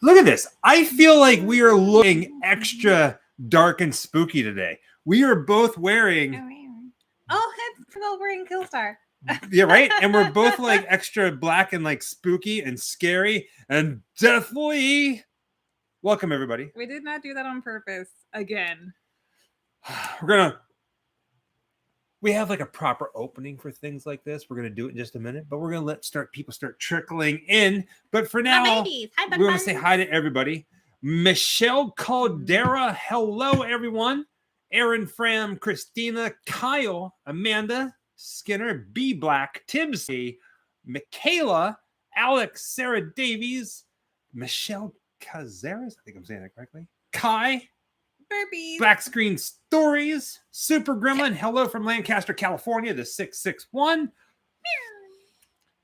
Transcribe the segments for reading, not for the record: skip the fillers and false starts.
Look at this. I feel like we are looking extra dark and spooky today. We are both wearing. Oh, it's wearing Killstar. Yeah, right. And we're both like extra black and like spooky and scary and deathly. Welcome, everybody. We did not do that on purpose. Again. We have like a proper opening for things like this. We're gonna do it in just a minute, but we're gonna let people start trickling in. But for now, we're gonna say hi to everybody. Michelle Caldera, hello everyone. Aaron Fram, Christina, Kyle, Amanda, Skinner, B Black, Tibbsy, Michaela, Alex, Sarah Davies, Michelle Cazares, I think I'm saying that correctly. Kai. Burpees. Black Screen Stories, Super Gremlin, hello from Lancaster, California, the 661.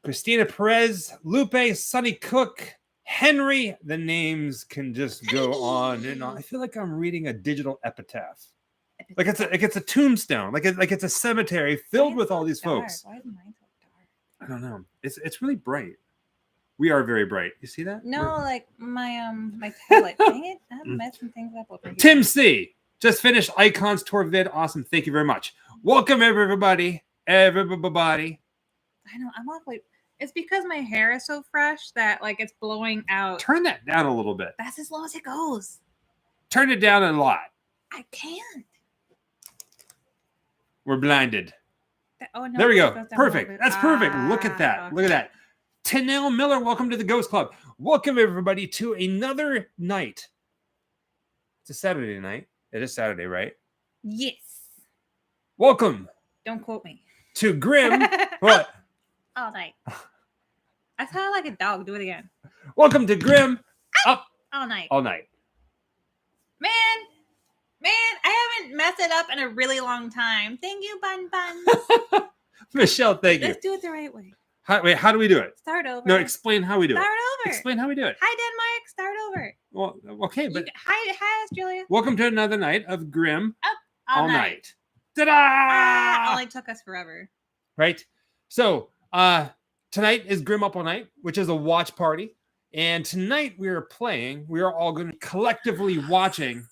Christina Perez, Lupe, Sonny Cook, Henry. The names can just go on and on. I feel like I'm reading a digital epitaph. Like it's a tombstone, like it's a cemetery filled with all these folks. Why is mine so dark? I don't know. It's really bright. We are very bright. You see that? No, like my tablet. Dang it! I'm messing things up over here. Tim C. Just finished Icons Tour vid. Awesome. Thank you very much. Welcome everybody. Everybody. I know. I'm awfully. It's because my hair is so fresh that like it's blowing out. Turn that down a little bit. That's as low as it goes. Turn it down a lot. I can't. We're blinded. Oh no! There we go. Perfect. That's perfect. Look at that. Okay. Look at that. Tanel Miller, welcome to the Ghost Club. Welcome everybody to another night. It's a Saturday night. It is Saturday, right? Yes. Welcome. Don't quote me. To Grim. What? All night. I sound like a dog. Do it again. Welcome to Grim. Up all night. All night. Man, I haven't messed it up in a really long time. Thank you, Bun Buns. Michelle, thank you. Let's do it the right way. How do we do it? Start over. No, explain how we do it. Start over. Explain how we do it. Hi, Denmark. Start over. Well, okay, but hi, Australia. Welcome to another night of Grim Up all night. Ta-da! Only took us forever. Right. So tonight is Grim Up All Night, which is a watch party, and tonight we are all going to be collectively watching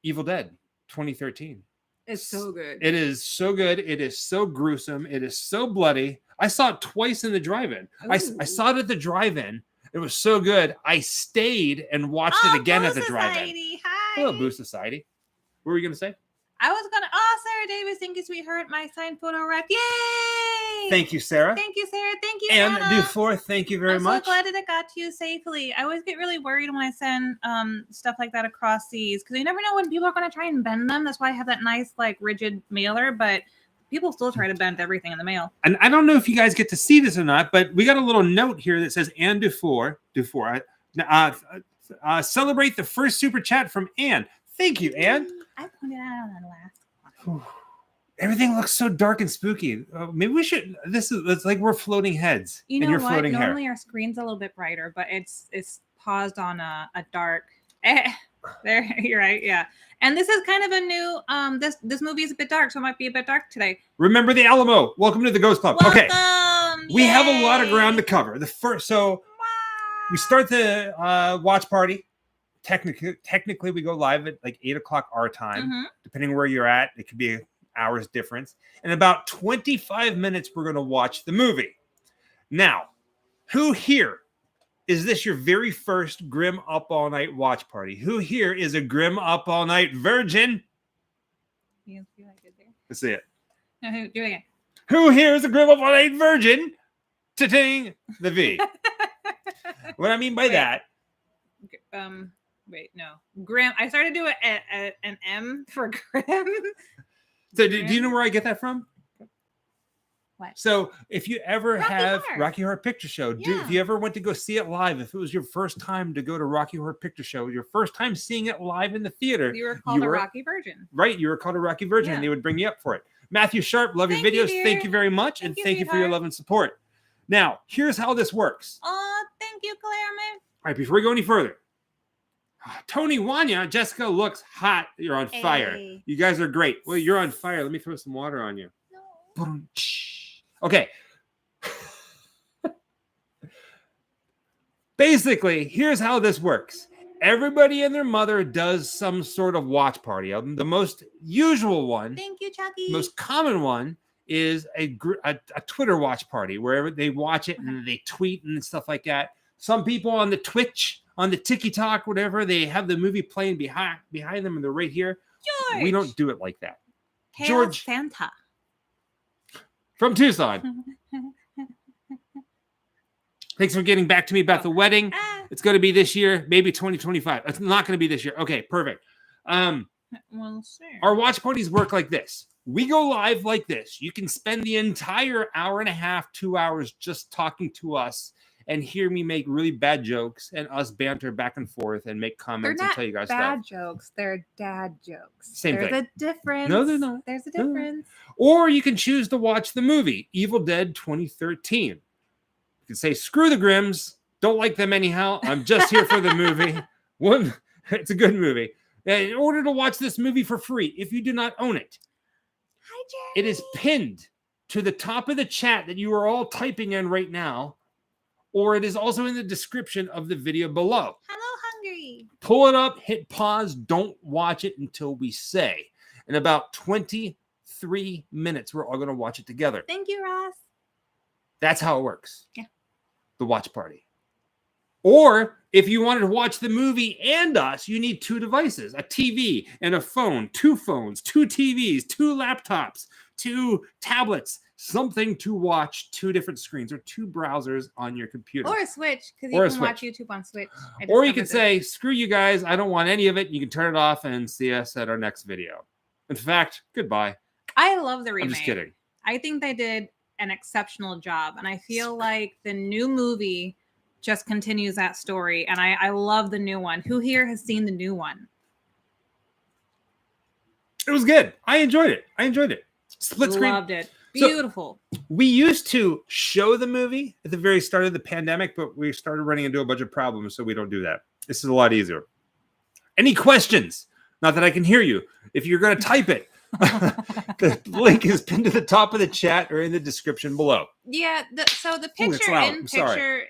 Evil Dead 2013. It's so good. It is so good. It is so gruesome. It is so bloody. I saw it twice in the drive-in. I saw it at the drive-in. It was so good. I stayed and watched it again at the drive-in. Hi. Hello, Boo Society. What were you going to say? I was going to... Sarah Davis, thank you, sweetheart. My signed photo rep. Yay! Thank you, Sarah. Thank you, Sarah. Thank you, And Anna. Dufour, thank you very much. I'm so glad that it got to you safely. I always get really worried when I send stuff like that across seas because you never know when people are going to try and bend them. That's why I have that nice, like, rigid mailer, but people still try to bend everything in the mail. And I don't know if you guys get to see this or not, but we got a little note here that says Anne Dufour, celebrate the first super chat from Anne. Thank you, Anne. I pointed out on that last one. Everything looks so dark and spooky. Maybe we should. It's like we're floating heads. You know and you're what? Floating Normally hair. our screen's a little bit brighter, but it's paused on a dark. There, you're right. Yeah, and this is kind of a new. This movie is a bit dark, so it might be a bit dark today. Remember the Alamo. Welcome to the Ghost Club. Welcome. Okay, we have a lot of ground to cover. We start the watch party. Technically, we go live at like 8:00 our time, depending where you're at. It could be an hour's difference. In about 25 minutes, we're going to watch the movie. Now, who here is this your very first Grim Up All Night watch party? Who here is a Grim Up All Night virgin? You see what I did there? Let's see it. No, do it again. Who here is a Grim Up All Night virgin? Ta-ting, the V. What I mean by that. Wait, no. Grim. I started to do an M for Grim. So do you know where I get that from? What? So if you ever have Rocky Horror Picture Show, if you ever went to go see it live, if it was your first time to go to Rocky Horror Picture Show, your first time seeing it live in the theater, you were called a Rocky Virgin. Right, you were called a Rocky Virgin, and they would bring you up for it. Matthew Sharp, love your videos. Thank you very much, and thank you for your love and support. Now, here's how this works. Oh, thank you, Claremont. All right, before we go any further, Tony Wanya, Jessica looks hot. You're on fire. You guys are great. Well, you're on fire. Let me throw some water on you. No. Okay. Basically, here's how this works. Everybody and their mother does some sort of watch party. The most usual one, thank you, Chucky. Most common one is a Twitter watch party where they watch it and they tweet and stuff like that. Some people on the Twitch, on the TikTok, whatever, they have the movie playing behind them and they're right here. George. We don't do it like that. Hail George Santa from Tucson. Thanks for getting back to me about the wedding. It's going to be this year, maybe 2025. It's not going to be this year. Okay, perfect. We'll see. Our watch parties work like this. We go live like this. You can spend the entire hour and a half, 2 hours just talking to us and hear me make really bad jokes and us banter back and forth and make comments and tell you guys bad stuff. jokes. They're dad jokes. Same There's thing. a difference. No, they're not. There's a difference. Or you can choose to watch the movie Evil Dead 2013. You can say, screw the Grimms. Don't like them anyhow. I'm just here for the movie. It's a good movie. In order to watch this movie for free, if you do not own it, Hi, Jeremy. it is pinned to the top of the chat that you are all typing in right now, or it is also in the description of the video below. Hello, Hungry. Pull it up, hit pause, don't watch it until we say. In about 23 minutes, we're all going to watch it together. Thank you, Ross. That's how it works. Yeah. The watch party. Or if you wanted to watch the movie and us, you need two devices, a TV and a phone, 2 phones, 2 TVs, 2 laptops, 2 tablets, something to watch, 2 different screens or 2 browsers on your computer. Or a Switch, because you can watch YouTube on Switch. Or you can say, screw you guys, I don't want any of it. You can turn it off and see us at our next video. In fact, goodbye. I love the remake. I'm just kidding. I think they did an exceptional job. And I feel like the new movie just continues that story. And I love the new one. Who here has seen the new one? It was good. I enjoyed it. Split screen. Loved it. Beautiful. So, we used to show the movie at the very start of the pandemic, but we started running into a bunch of problems, so we don't do that. This is a lot easier. Any questions? Not that I can hear you. If you're going to type it, the link is pinned to the top of the chat or in the description below. Yeah. So the picture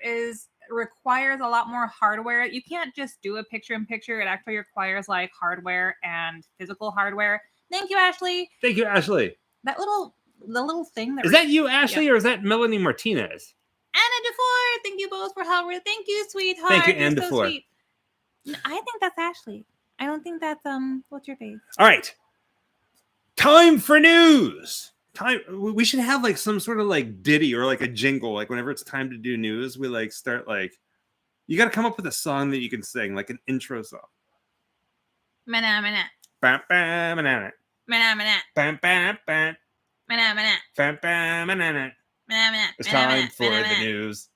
requires a lot more hardware. You can't just do a picture in picture. It actually requires like hardware and physical hardware. Thank you, Ashley. Thank you, Ashley. The little thing. Is that you, Ashley, or is that Melanie Martinez? Anna DeFore. Thank you both for helping. Thank you, sweetheart. Thank you, Anna DeFore. Sweet. I think that's Ashley. I don't think that's what's your face? All right. Time for news. We should have like some sort of like ditty or like a jingle. Like whenever it's time to do news, we like start like, you got to come up with a song that you can sing, like an intro song. Mana. Bam, bam, mana. Mana. Bam, bam, bam. Mana. Bam, bam, mana. It's time for the news.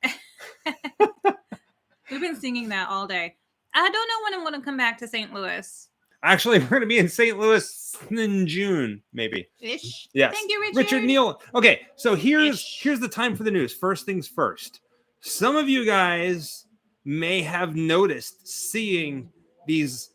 We've been singing that all day. I don't know when I'm going to come back to St. Louis. Actually, we're going to be in St. Louis in June, maybe. Ish. Yes. Thank you, Richard. Richard Neal. Okay, so here's the time for the news. First things first. Some of you guys may have noticed seeing these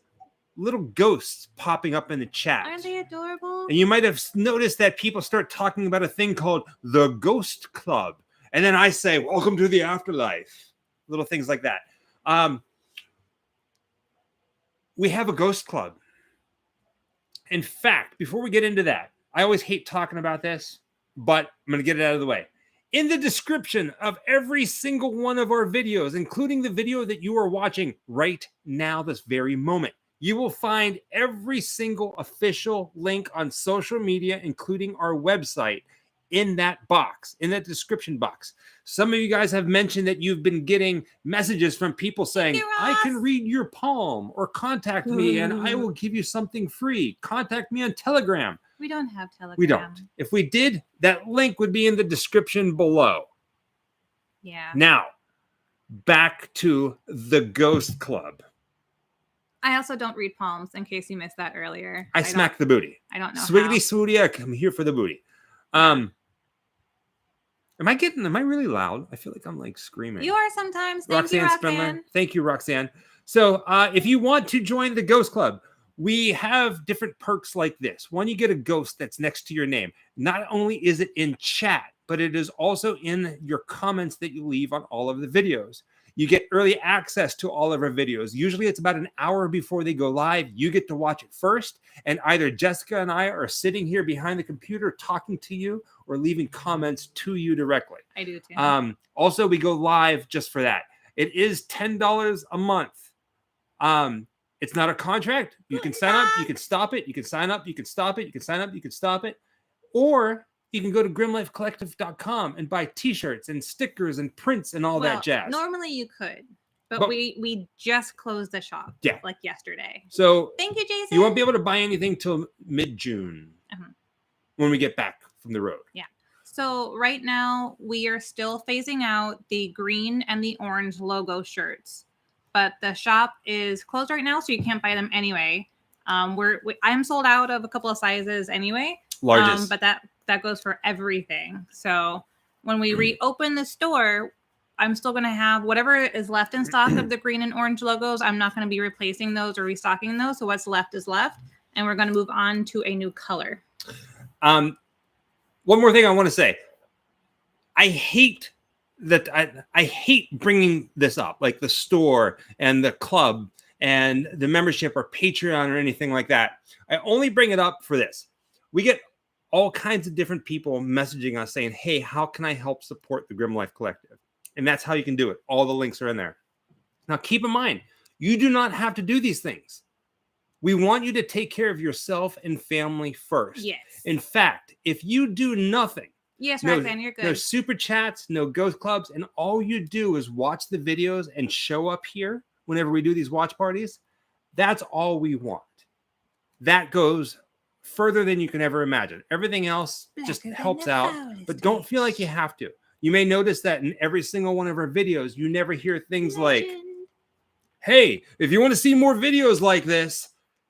little ghosts popping up in the chat. Aren't they adorable? And you might have noticed that people start talking about a thing called the Ghost Club. And then I say, welcome to the afterlife. Little things like that. We have a ghost club. In fact, before we get into that, I always hate talking about this, but I'm going to get it out of the way. In the description of every single one of our videos, including the video that you are watching right now, this very moment, you will find every single official link on social media, including our website, in that box, in that description box. Some of you guys have mentioned that you've been getting messages from people saying, I can read your palm, or contact me and I will give you something free. Contact me on Telegram. We don't have Telegram. We don't. If we did, that link would be in the description below. Yeah. Now, back to the Ghost Club. I also don't read palms, in case you missed that earlier. I smack the booty. I don't know. Swiggity swooty, I come here for the booty. Am I really loud? I feel like I'm like screaming. You are sometimes. Thank you, Roxanne. Thank you, Roxanne. So if you want to join the Ghost Club, we have different perks like this. One, you get a ghost that's next to your name. Not only is it in chat, but it is also in your comments that you leave on all of the videos. You get early access to all of our videos. Usually it's about an hour before they go live. You get to watch it first. And either Jessica and I are sitting here behind the computer talking to you or leaving comments to you directly. I do too. Also, we go live just for that. It is $10 a month. It's not a contract. You can sign up. You can stop it. You can sign up. You can stop it. You can sign up. You can stop it. Or you can go to grimlifecollective.com and buy t-shirts and stickers and prints and all that jazz. Normally you could, but we just closed the shop like yesterday. So thank you, Jason. You won't be able to buy anything till mid-June when we get back from the road. Yeah. So right now we are still phasing out the green and the orange logo shirts, but the shop is closed right now, so you can't buy them anyway. I'm sold out of a couple of sizes anyway. Largest. But that goes for everything. So when we reopen the store, I'm still going to have whatever is left in stock of the green and orange logos. I'm not going to be replacing those or restocking those. So what's left is left. And we're going to move on to a new color. One more thing I want to say. I hate that I hate bringing this up, like the store and the club and the membership or Patreon or anything like that. I only bring it up for this. We get all kinds of different people messaging us saying, hey, how can I help support the Grim Life Collective? And that's how you can do it. All the links are in there. Now, keep in mind, you do not have to do these things. We want you to take care of yourself and family first. Yes. In fact, if you do nothing, yes, Roxanne, you're good. No super chats, no ghost clubs, and all you do is watch the videos and show up here whenever we do these watch parties, that's all we want. That goes further than you can ever imagine. Everything else just helps out, but don't feel like you have to. You may notice that in every single one of our videos, you never hear things like, hey, if you want to see more videos like this,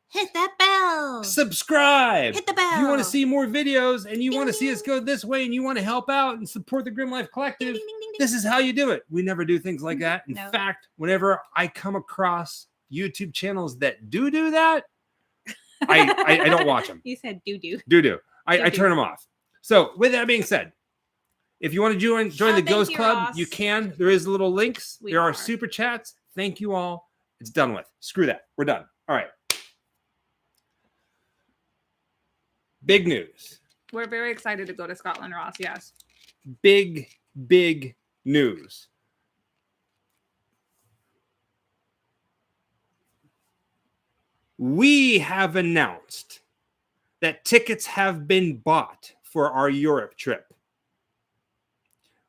hit that bell. Subscribe. Hit the bell. If you want to see more videos and you want to see us go this way and you want to help out and support the Grim Life Collective, this is how you do it. We never do things like that. In fact, whenever I come across YouTube channels that do that, I don't watch them. You said do. I turn them off. So with that being said, if you want to join the Ghost Club, Ross. you can. There is little links. There are super chats. Thank you all. It's done with. Screw that. We're done. All right. Big news. We're very excited to go to Scotland, Ross. Yes. Big news. We have announced that tickets have been bought for our Europe trip.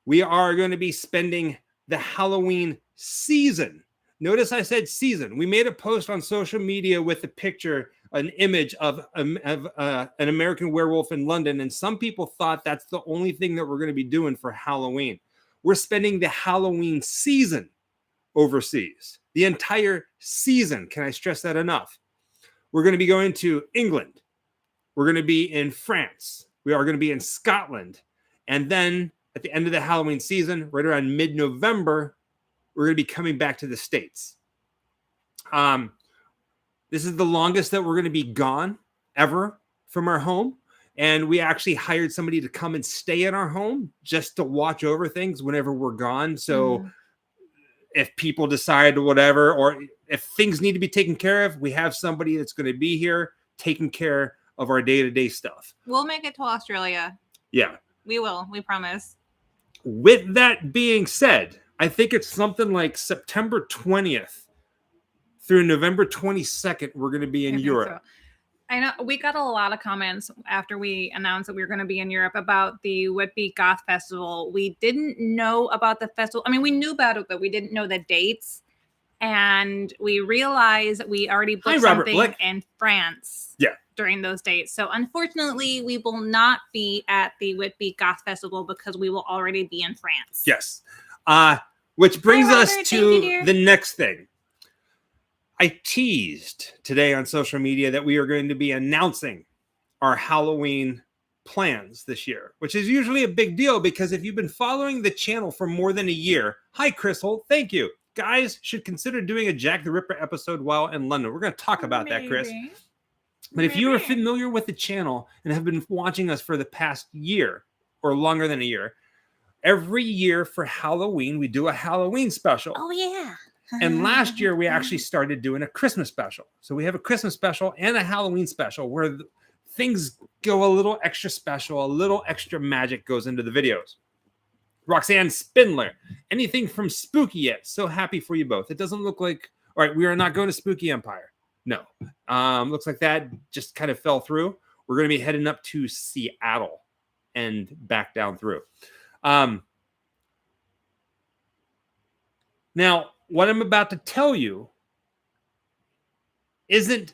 We are going to be spending the Halloween season. Notice I said season. We made a post on social media with a picture, an image of an American Werewolf in London, and some people thought that's the only thing that we're going to be doing for Halloween. We're spending the Halloween season overseas. The entire season. Can I stress that enough? We're going to be going to England. We're going to be in France. We are going to be in Scotland. And then at the end of the Halloween season, right around mid-November, we're going to be coming back to the States. This is the longest that we're going to be gone ever from our home. And we actually hired somebody to come and stay in our home just to watch over things whenever we're gone. So if people decide whatever, or if things need to be taken care of, we have somebody that's going to be here taking care of our day-to-day stuff. We'll make it to Australia. Yeah. We will. We promise. With that being said, I think it's something like September 20th through November 22nd, we're going to be in Europe. So. I know we got a lot of comments after we announced that we were going to be in Europe about the Whitby Goth Festival. We didn't know about the festival. I mean, we knew about it, but we didn't know the dates. And we realized that we already booked something in France during those dates. So unfortunately, we will not be at the Whitby Goth Festival because we will already be in France. Yes. Which brings us to the next thing. I teased today on social media that we are going to be announcing our Halloween plans this year, which is usually a big deal because if you've been following the channel for more than a year, hi, Chris Holt, thank you. Guys should consider doing a Jack the Ripper episode while in London. We're going to talk about that, Chris. But if you are familiar with the channel and have been watching us for the past year or longer than a year, every year for Halloween, we do a Halloween special. Oh, yeah. And last year, we actually started doing a Christmas special. So we have a Christmas special and a Halloween special where things go a little extra special, a little extra magic goes into the videos. Roxanne Spindler, anything from Spooky yet? So happy for you both. It doesn't look like, all right, we are not going to Spooky Empire. No. Looks like that just kind of fell through. We're going to be heading up to Seattle and back down through. Now, what I'm about to tell you isn't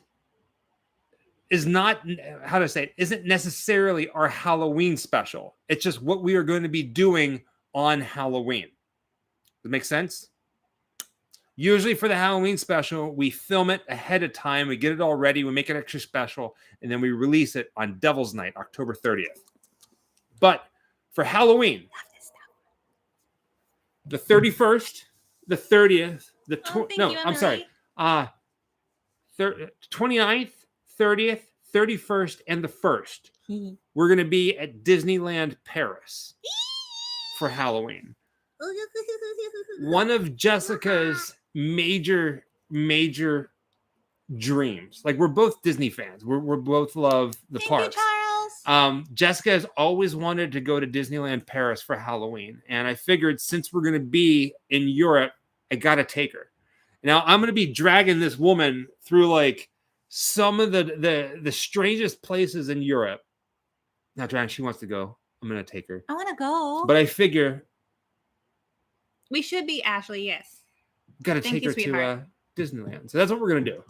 necessarily our Halloween special. It's just what we are going to be doing on Halloween. Does that make sense? Usually for the Halloween special, we film it ahead of time. We get it all ready. We make it extra special. And then we release it on Devil's Night, October 30th. But for Halloween, the 31st, the 30th, the 29th, 30th, 31st, and the 1st. We're going to be at Disneyland Paris for Halloween. One of Jessica's major dreams. Like, we're both Disney fans. We're both love the parks. Charles. Jessica has always wanted to go to Disneyland Paris for Halloween. And I figured since we're going to be in Europe, I got to take her. Now, I'm going to be dragging this woman through like some of the strangest places in Europe. Now, Dragon, she wants to go. I'm going to take her. I want to go. But I figure we should be, Ashley, yes. Got to take her to Disneyland. So that's what we're going to do.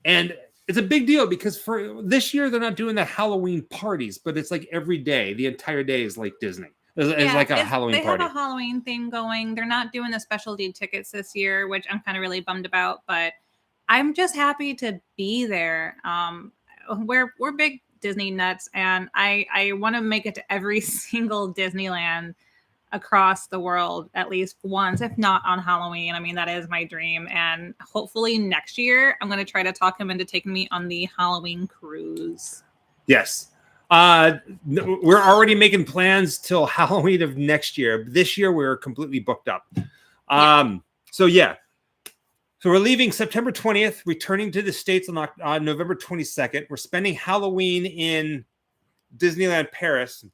And it's a big deal because for this year, they're not doing the Halloween parties, but it's like every day. The entire day is like Disney. It's like a Halloween party. They have a Halloween theme going. They're not doing the specialty tickets this year, which I'm kind of really bummed about. But I'm just happy to be there. We're big Disney nuts, and I want to make it to every single Disneyland across the world at least once, if not on Halloween. I mean, that is my dream. And hopefully next year, I'm going to try to talk him into taking me on the Halloween cruise. Yes. We're already making plans till Halloween of next year. This year, we're completely booked up. So we're leaving September 20th, returning to the States on November 22nd. We're spending Halloween in Disneyland Paris.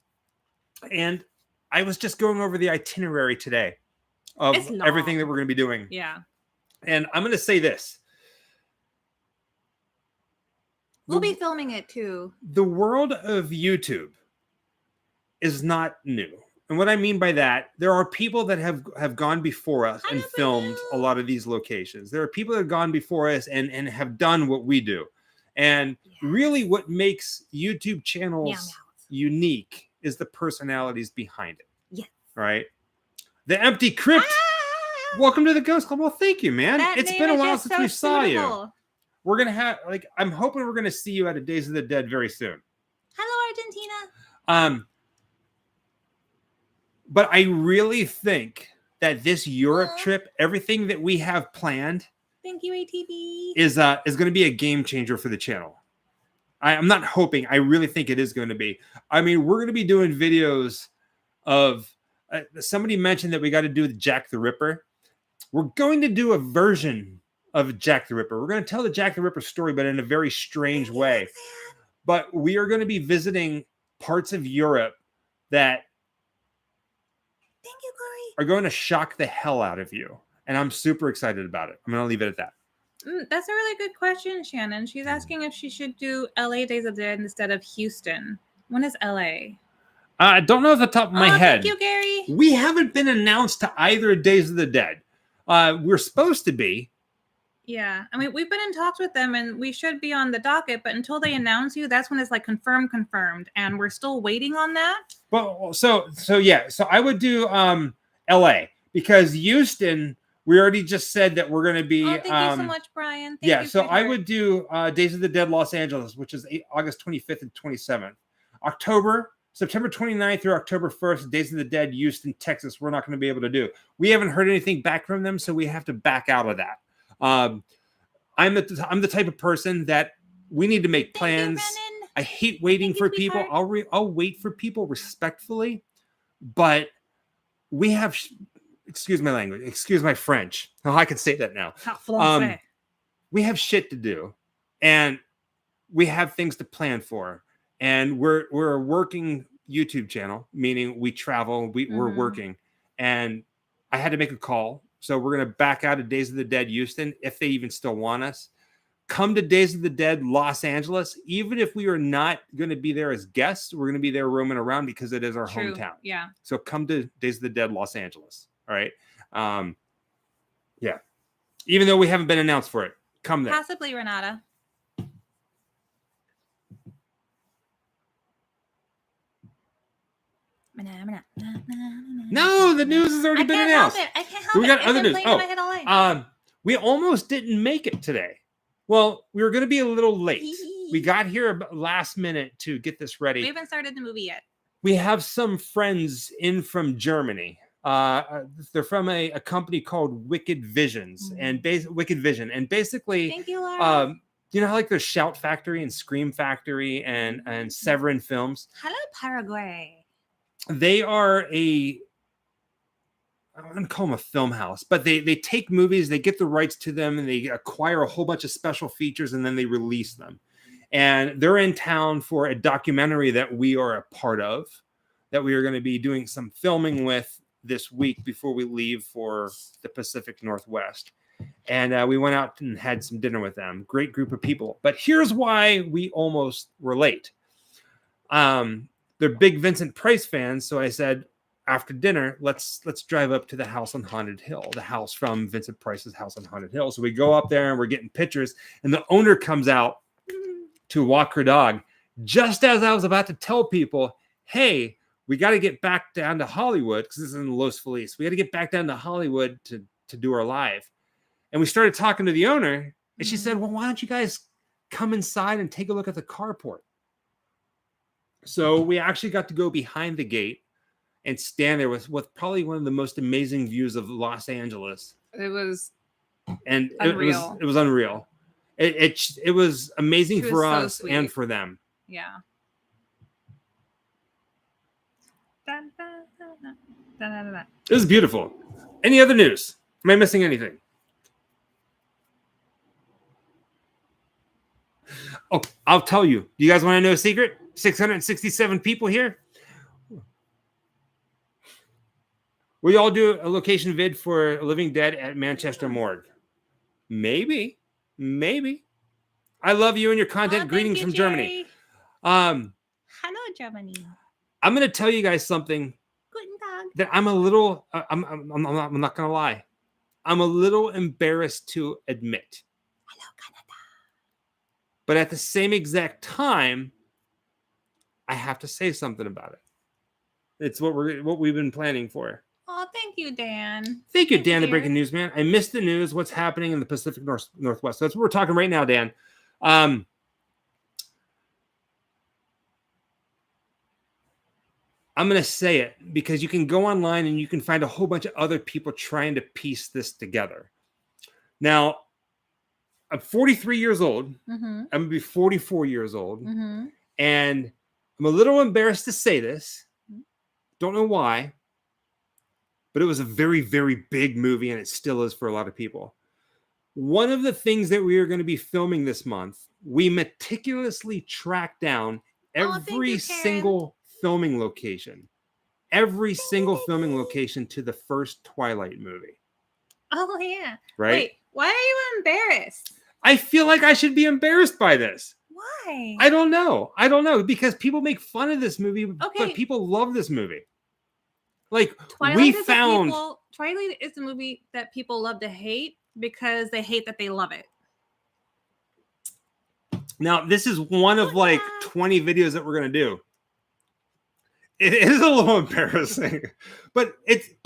And I was just going over the itinerary today of everything that we're going to be doing. Yeah. And I'm going to say this. We'll be filming it too. The world of YouTube is not new. And what I mean by that, there are people that have gone before us and filmed a lot of these locations. There are people that have gone before us and have done what we do. And really what makes YouTube channels unique is the personalities behind it. Yes. Right? The Empty Crypt. Welcome to the Ghost Club. Well, thank you, man. It's been a while since we saw you. We're going to have, I'm hoping we're going to see you at a Days of the Dead very soon. Hello, Argentina. But I really think that this Europe trip, everything that we have planned, thank you, ATV, is going to be a game changer for the channel. I'm not hoping. I really think it is going to be. I mean, we're going to be doing videos of somebody mentioned that we got to do with Jack the Ripper. We're going to do a version of Jack the Ripper. We're going to tell the Jack the Ripper story, but in a very strange way. But we are going to be visiting parts of Europe that are going to shock the hell out of you. And I'm super excited about it. I'm going to leave it at that. That's a really good question, Shannon. She's asking if she should do LA Days of the Dead instead of Houston. When is LA? I don't know off the top of my head. Thank you, Gary. We haven't been announced to either Days of the Dead. We're supposed to be. Yeah. I mean, we've been in talks with them and we should be on the docket, but until they announce you, that's when it's like confirmed. And we're still waiting on that. Well, so I would do LA because Houston, we already just said that we're going to be. Thank you so much, Brian. Thank you, so I would do Days of the Dead Los Angeles, which is August 25th and 27th. September 29th through October 1st, Days of the Dead, Houston, Texas, we're not going to be able to do. We haven't heard anything back from them, so we have to back out of that. I'm the type of person that we need to make plans. I hate waiting for people. I'll wait for people respectfully, but we have, excuse my language, excuse my French. Oh, I can say that now. We have shit to do, and we have things to plan for, and we're a working YouTube channel, meaning we travel, we're working, and I had to make a call. So we're going to back out of Days of the Dead Houston if they even still want us. Come to Days of the Dead Los Angeles. Even if we are not going to be there as guests, we're going to be there roaming around because it is our hometown. Yeah. So come to Days of the Dead Los Angeles. All right. Yeah. Even though we haven't been announced for it, come there. Possibly Renata. No, the news has already been announced. I can't help it. We got other news. We almost didn't make it today. Well, we were going to be a little late. We got here last minute to get this ready. We haven't started the movie yet. We have some friends in from Germany. They're from a company called Wicked Visions and Wicked Vision, and basically, thank you, Laura. You know how like there's Shout Factory and Scream Factory and Severin Films. Hello, Paraguay. They are I wouldn't call them a film house, but they take movies, they get the rights to them, and they acquire a whole bunch of special features, and then they release them. And they're in town for a documentary that we are a part of, that we are going to be doing some filming with this week before we leave for the Pacific Northwest. And we went out and had some dinner with them. Great group of people. But here's why we almost were late. They're big Vincent Price fans, so I said, after dinner, let's drive up to the house on Haunted Hill, the house from Vincent Price's house on Haunted Hill. So we go up there and we're getting pictures, and the owner comes out to walk her dog. Just as I was about to tell people, hey, we got to get back down to Hollywood, because this is in Los Feliz. We got to get back down to Hollywood to do our live. And we started talking to the owner, and she said, well, why don't you guys come inside and take a look at the carport? So we actually got to go behind the gate and stand there with probably one of the most amazing views of Los Angeles. It was unreal. It was unreal. It was amazing for us and for them. Yeah. It was beautiful. Any other news? Am I missing anything? Oh, I'll tell you. Do you guys want to know a secret? 667 people here. Will you all do a location vid for Living Dead at Manchester Morgue? Maybe. I love you and your content. Greetings from Germany. Hello, Germany. I'm going to tell you guys something that I'm a little, I'm not going to lie. I'm a little embarrassed to admit. Hello, Canada. But at the same exact time, I have to say something about it. It's what we've been planning for. Oh, thank you, Dan. Thank you, Dan, the breaking news man. I missed the news. What's happening in the Pacific Northwest? That's what we're talking right now, Dan. I'm going to say it because you can go online and you can find a whole bunch of other people trying to piece this together. Now, I'm 43 years old. I'm going to be 44 years old. And I'm a little embarrassed to say this. Don't know why. But it was a very, very big movie, and it still is for a lot of people. One of the things that we are going to be filming this month, we meticulously tracked down every single filming location. Every single filming location to the first Twilight movie. Oh, yeah. Right? Wait, why are you embarrassed? I feel like I should be embarrassed by this. Why? I don't know. Because people make fun of this movie, but people love this movie. Like, Twilight is a movie that people love to hate because they hate that they love it. Now, this is one of 20 videos that we're going to do. It is a little embarrassing, but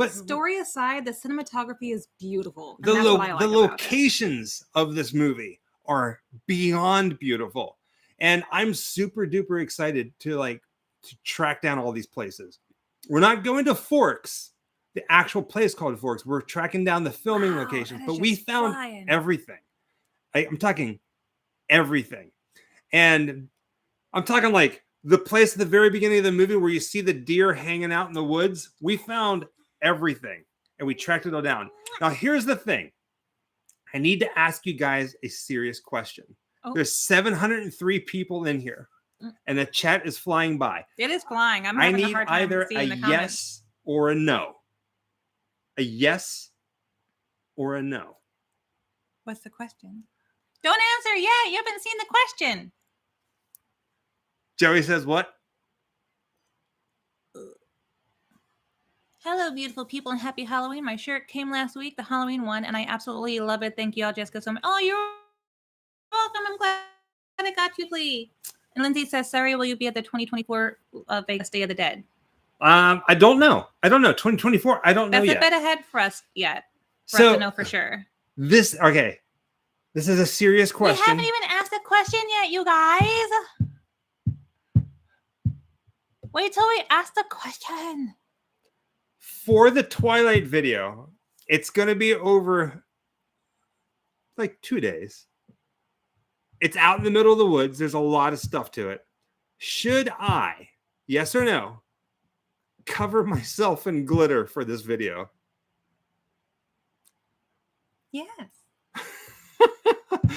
story aside, the cinematography is beautiful. The locations of this movie are beyond beautiful. And I'm super duper excited to track down all these places. We're not going to Forks, the actual place called Forks. We're tracking down the filming locations, but we found everything. I'm talking everything. And I'm talking the place at the very beginning of the movie where you see the deer hanging out in the woods, we found everything and we tracked it all down. Now, here's the thing. I need to ask you guys a serious question. Oh. There's 703 people in here and the chat is flying by. It is flying. I need either a yes or a no. A yes or a no. What's the question? Don't answer yet. You haven't seen the question. Joey says what? Hello, beautiful people, and happy Halloween. My shirt came last week, the Halloween one, and I absolutely love it. Thank you all, Jessica, so much. Oh, you're welcome. I'm glad I got you, please. And Lindsay says, sorry, will you be at the 2024 Vegas Day of the Dead? I don't know. 2024, I don't know yet. That's a bit ahead for us yet. For us to know for sure. This is a serious question. We haven't even asked a question yet, you guys. Wait till we ask the question. For the Twilight video, it's going to be over like 2 days. It's out in the middle of the woods. There's a lot of stuff to it. Should I, yes or no, cover myself in glitter for this video? Yes.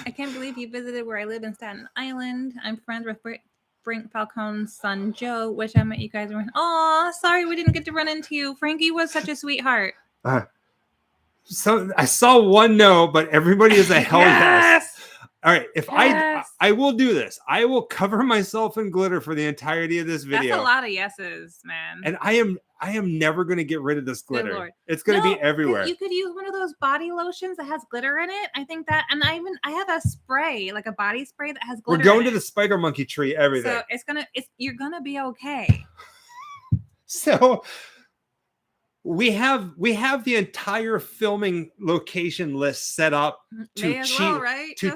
I can't believe you visited where I live in Staten Island. I'm friends with Frank Falcone's son, Joe, which I met you guys. Oh, sorry we didn't get to run into you. Frankie was such a sweetheart. So I saw one no, but everybody is a hell yes. All right, if I will do this. I will cover myself in glitter for the entirety of this video. That's a lot of yeses, man. And I am never going to get rid of this glitter. It's going to be everywhere. You could use one of those body lotions that has glitter in it. I think that, and I have a spray, like a body spray that has glitter. We're going to the spider monkey tree every day. So you're gonna be okay. So we have the entire filming location list set up to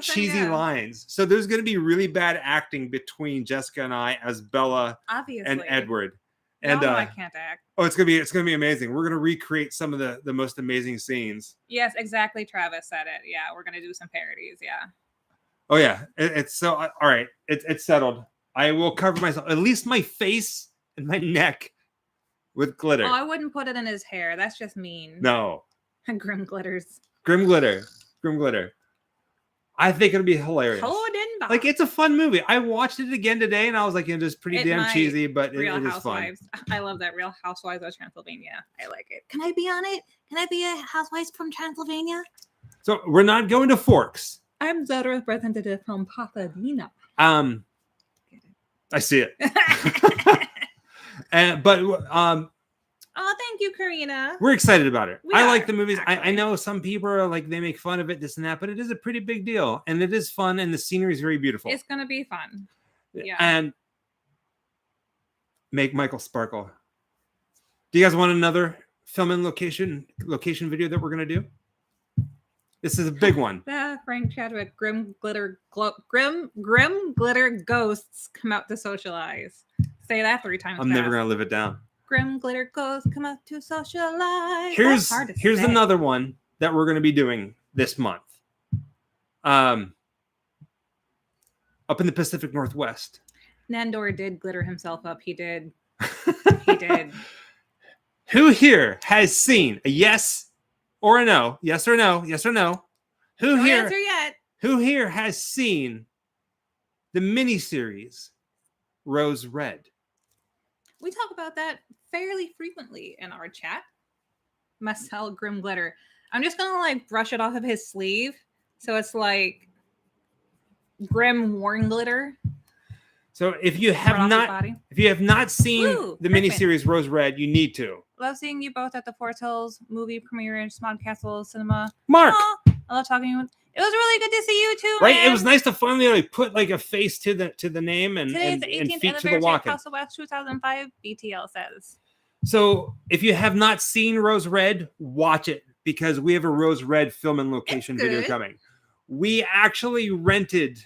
cheesy lines. So there's going to be really bad acting between Jessica and I as Bella and Edward. And I can't act. Oh, it's gonna be amazing. We're gonna recreate some of the most amazing scenes. Yes, exactly. Travis said it. Yeah, we're gonna do some parodies. Yeah. Oh yeah, it's so all right. It's settled. I will cover myself, at least my face and my neck, with glitter. Oh, I wouldn't put it in his hair. That's just mean. No. Grim glitters. Grim glitter. I think it'll be hilarious. Like, it's a fun movie. I watched it again today, and I was like, it's pretty damn cheesy, but it is fun. I love that Real Housewives of Transylvania. I like it. Can I be on it? Can I be a housewife from Transylvania? So we're not going to Forks. I'm the representative from Pasadena. I see it. Oh, thank you, Karina. We're excited about it. I like the movies. I know some people are like, they make fun of it, this and that, but it is a pretty big deal. And it is fun, and the scenery is very beautiful. It's going to be fun. Yeah. And make Michael sparkle. Do you guys want another film and location video that we're going to do? This is a big one. Frank Chadwick, grim glitter ghosts come out to socialize. Say that 3 times. I'm never going to live it down. Grim glitter ghosts come out to socialize. Here's another one that we're going to be doing this month. Up in the Pacific Northwest. Nandor did glitter himself up. He did. He did. Who here has seen a yes or a no? Yes or no? Yes or no? Don't answer yet. Who here has seen the miniseries Rose Red? We talk about that fairly frequently in our chat. Marcel Grim Glitter. I'm just gonna like brush it off of his sleeve, so it's like Grim Worn Glitter. So if you have not seen the miniseries Rose Red, you need to. Love seeing you both at the Forest Hills movie premiere in Smod Castle Cinema. Mark, I love talking to you. It was really good to see you too, right? Man. It was nice to finally like put like a face to the name and feet to the walk-in. House of West 2005, BTL says. So if you have not seen Rose Red, watch it, because we have a Rose Red film and location video coming. We actually rented.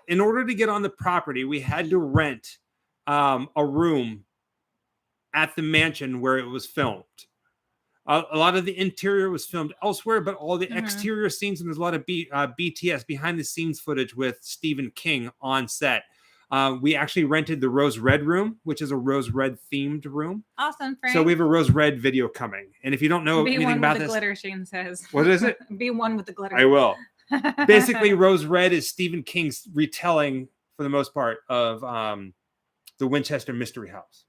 In order to get on the property, we had to rent a room at the mansion where it was filmed. A lot of the interior was filmed elsewhere, but all the exterior scenes, and there's a lot of BTS, behind the scenes footage with Stephen King on set. We actually rented the Rose Red room, which is a Rose Red themed room. Awesome, Frank. So we have a Rose Red video coming. And if you don't know anything about this, glitter, Shane says. What is it? Be one with the glitter. I will. Basically, Rose Red is Stephen King's retelling, for the most part, of the Winchester Mystery House.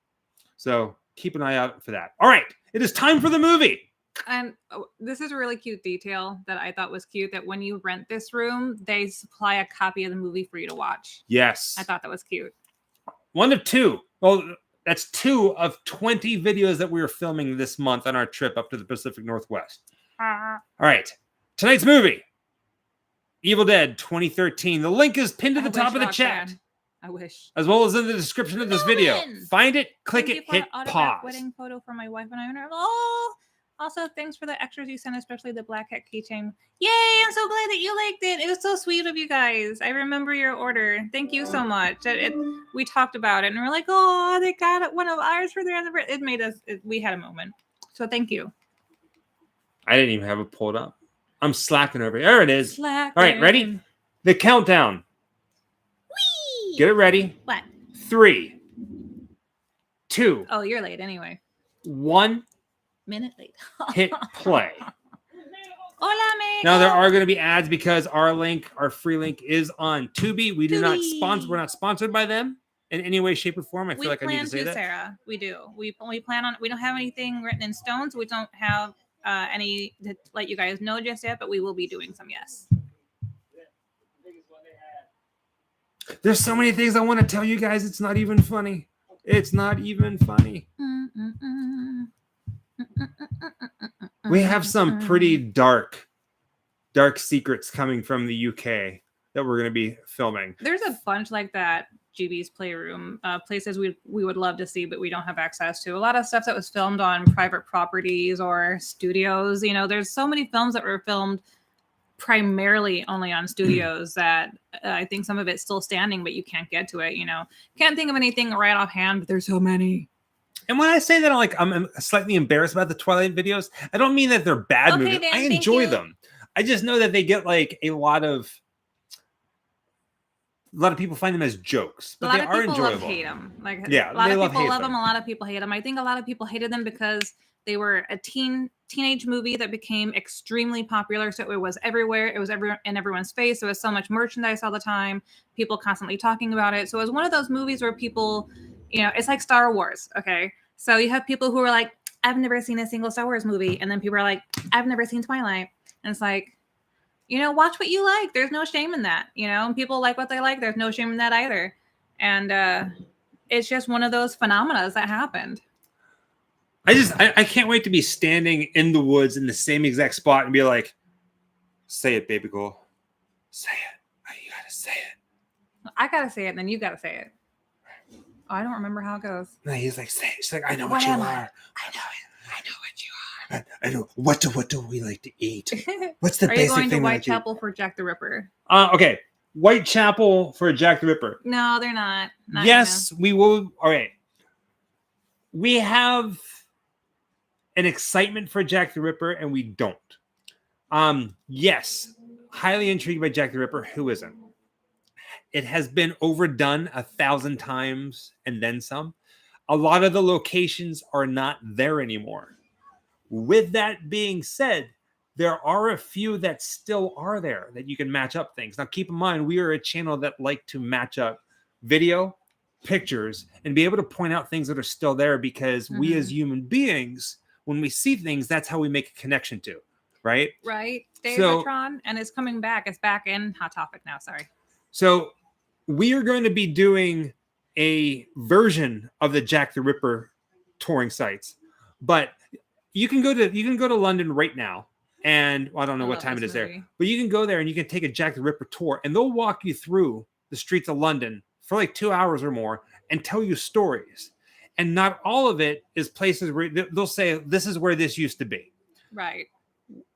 So keep an eye out for that. All right, it is time for the movie. And this is a really cute detail that I thought was cute, that when you rent this room, they supply a copy of the movie for you to watch. Yes. I thought that was cute. One of two. Well, that's 2 of 20 videos that we are filming this month on our trip up to the Pacific Northwest. All right. Tonight's movie, Evil Dead 2013. The link is pinned to the top of the chat. I wish. As well as in the description of this video. Find it, click it, hit pause. Wedding photo for my wife and I. Oh, also, thanks for the extras you sent, especially the black hat keychain. Yay! I'm so glad that you liked it. It was so sweet of you guys. I remember your order. Thank you so much. We talked about it, and we're like, oh, they got one of ours for their anniversary. It made us. We had a moment. So thank you. I didn't even have it pulled up. I'm slacking over here. There it is. Slacking. All right, ready? The countdown. Whee! Get it ready. What? 3, 2. Oh, you're late anyway. 1. Minute late. Hit play. Hola, amigo. Now there are going to be ads because our free link is on Tubi. We do not sponsor. We're not sponsored by them in any way, shape, or form. I feel like I need to say that. Sarah, we do. We plan on. We don't have anything written in stone, so we don't have any to let you guys know just yet. But we will be doing some. Yes. There's so many things I want to tell you guys. It's not even funny. It's not even funny. We have some pretty dark secrets coming from the UK that we're going to be filming. There's a bunch like that. GB's Playroom, places we would love to see, but we don't have access to. A lot of stuff that was filmed on private properties or studios. You know, there's so many films that were filmed primarily only on studios that I think some of it's still standing, but you can't get to it. You know, can't think of anything right offhand, but there's so many. And when I say that I'm slightly embarrassed about the Twilight videos, I don't mean that they're bad movies. Dan, I enjoy them. I just know that they get like a lot of people find them as jokes, but they are enjoyable. A lot of people hate them. Like, yeah, a lot of people love them. A lot of people hate them. I think a lot of people hated them because they were a teenage movie that became extremely popular. So it was everywhere. It was in everyone's face. There was so much merchandise all the time. People constantly talking about it. So it was one of those movies where people, you know, it's like Star Wars. Okay. So you have people who are like, I've never seen a single Star Wars movie. And then people are like, I've never seen Twilight. And it's like, you know, watch what you like. There's no shame in that. You know, and people like what they like. There's no shame in that either. And it's just one of those phenomena that happened. I can't wait to be standing in the woods in the same exact spot and be like, say it, baby girl. Say it. You gotta say it. I gotta say it, and then you gotta say it. Oh, I don't remember how it goes. No, he's like, say it. She's like, I know what you are. I know what you are. I know. What do we like to eat? What's the basic thing? Are you going to Whitechapel for Jack the Ripper? Okay. Whitechapel for Jack the Ripper. No, they're not. Yes, we will. All right. We have an excitement for Jack the Ripper, and we don't. Yes, highly intrigued by Jack the Ripper. Who isn't? It has been overdone 1,000 times and then some. A lot of the locations are not there anymore. With that being said, there are a few that still are there that you can match up things. Now, keep in mind, we are a channel that like to match up video, pictures, and be able to point out things that are still there because we as human beings, when we see things, that's how we make a connection to, right? Right. Davidtron, and it's coming back. It's back in Hot Topic now. Sorry. So we are going to be doing a version of the Jack the Ripper touring sites, but you can go to London right now, and I don't know what time it is there, but you can go there and you can take a Jack the Ripper tour, and they'll walk you through the streets of London for like 2 hours or more and tell you stories. And not all of it is places where they'll say, this is where this used to be. Right.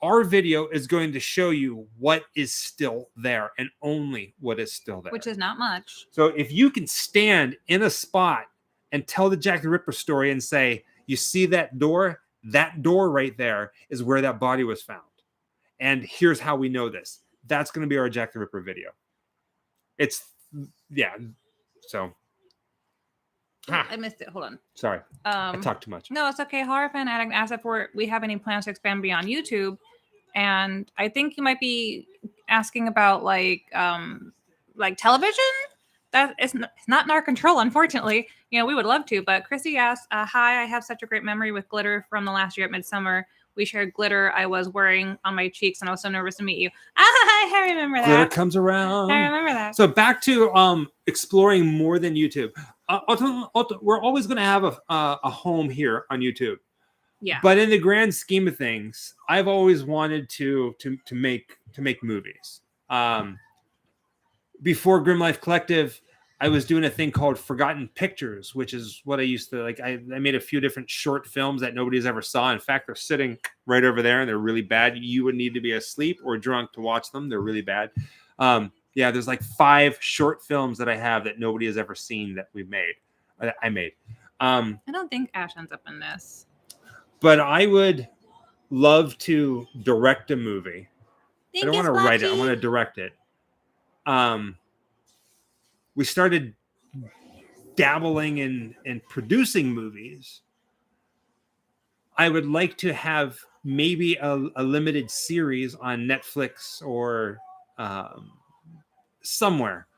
Our video is going to show you what is still there and only what is still there. Which is not much. So if you can stand in a spot and tell the Jack the Ripper story and say, you see that door right there is where that body was found. And here's how we know this. That's going to be our Jack the Ripper video. It's So I missed it. Hold on. Sorry, I talked too much. No, it's okay. Horror fan addict asked if we have any plans to expand beyond YouTube, and I think you might be asking about like television. That is it's not in our control, unfortunately. You know, we would love to, but Chrissy asked, "Hi, I have such a great memory with glitter from the last year at Midsummer. We shared glitter I was wearing on my cheeks, and I was so nervous to meet you." I remember that. Glitter comes around. I remember that. So back to exploring more than YouTube. We're always going to have a home here on YouTube. Yeah. But in the grand scheme of things, I've always wanted to make movies. Before Grim Life Collective, I was doing a thing called Forgotten Pictures, which is what I used to like. I made a few different short films that nobody's ever saw. In fact, they're sitting right over there, and they're really bad. You would need to be asleep or drunk to watch them. They're really bad. Yeah, there's like 5 short films that I have that nobody has ever seen that we made. I made. I don't think Ash ends up in this. But I would love to direct a movie. I don't want to write it. I want to direct it. We started dabbling in producing movies. I would like to have maybe a limited series on Netflix or somewhere.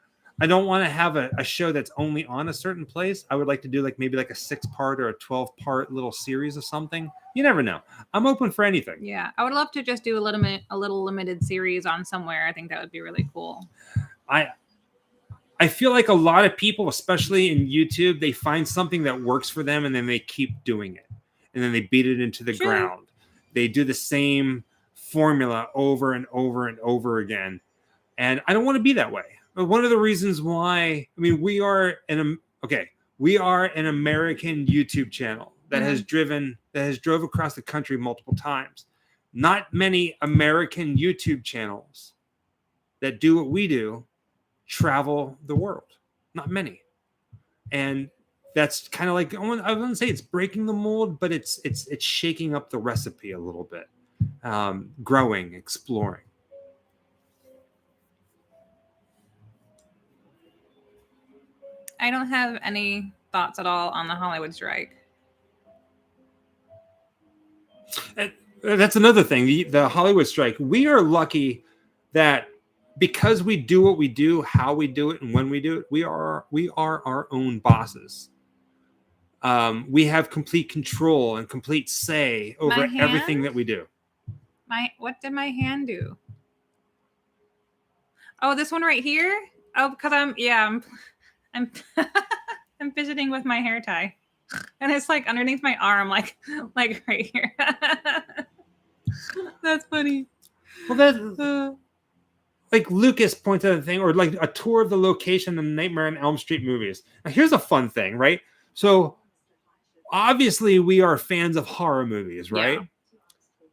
I don't want to have a show that's only on a certain place. I would like to do maybe a 6-part or a 12-part little series of something. You never know. I'm open for anything. Yeah, I would love to just do a little limited series on somewhere. I think that would be really cool. I feel like a lot of people, especially in YouTube, they find something that works for them and then they keep doing it. And then they beat it into the ground. They do the same formula over and over and over again. And I don't want to be that way. But one of the reasons why, we are an American YouTube channel that has drove across the country multiple times. Not many American YouTube channels that do what we do travel the world. Not many. And that's kind of like, I wouldn't say it's breaking the mold, but it's shaking up the recipe a little bit. Growing, exploring. I don't have any thoughts at all on the Hollywood strike. That's another thing. The Hollywood strike. We are lucky that because we do what we do, how we do it, and when we do it, we are our own bosses. We have complete control and complete say over everything that we do. What did my hand do? Oh, this one right here? Oh, because I'm I'm fidgeting with my hair tie. And it's underneath my arm, like right here. That's funny. Well, that Lucas points out a thing, or a tour of the location in the Nightmare on Elm Street movies. Now, here's a fun thing, right? So, obviously, we are fans of horror movies, right? Yeah.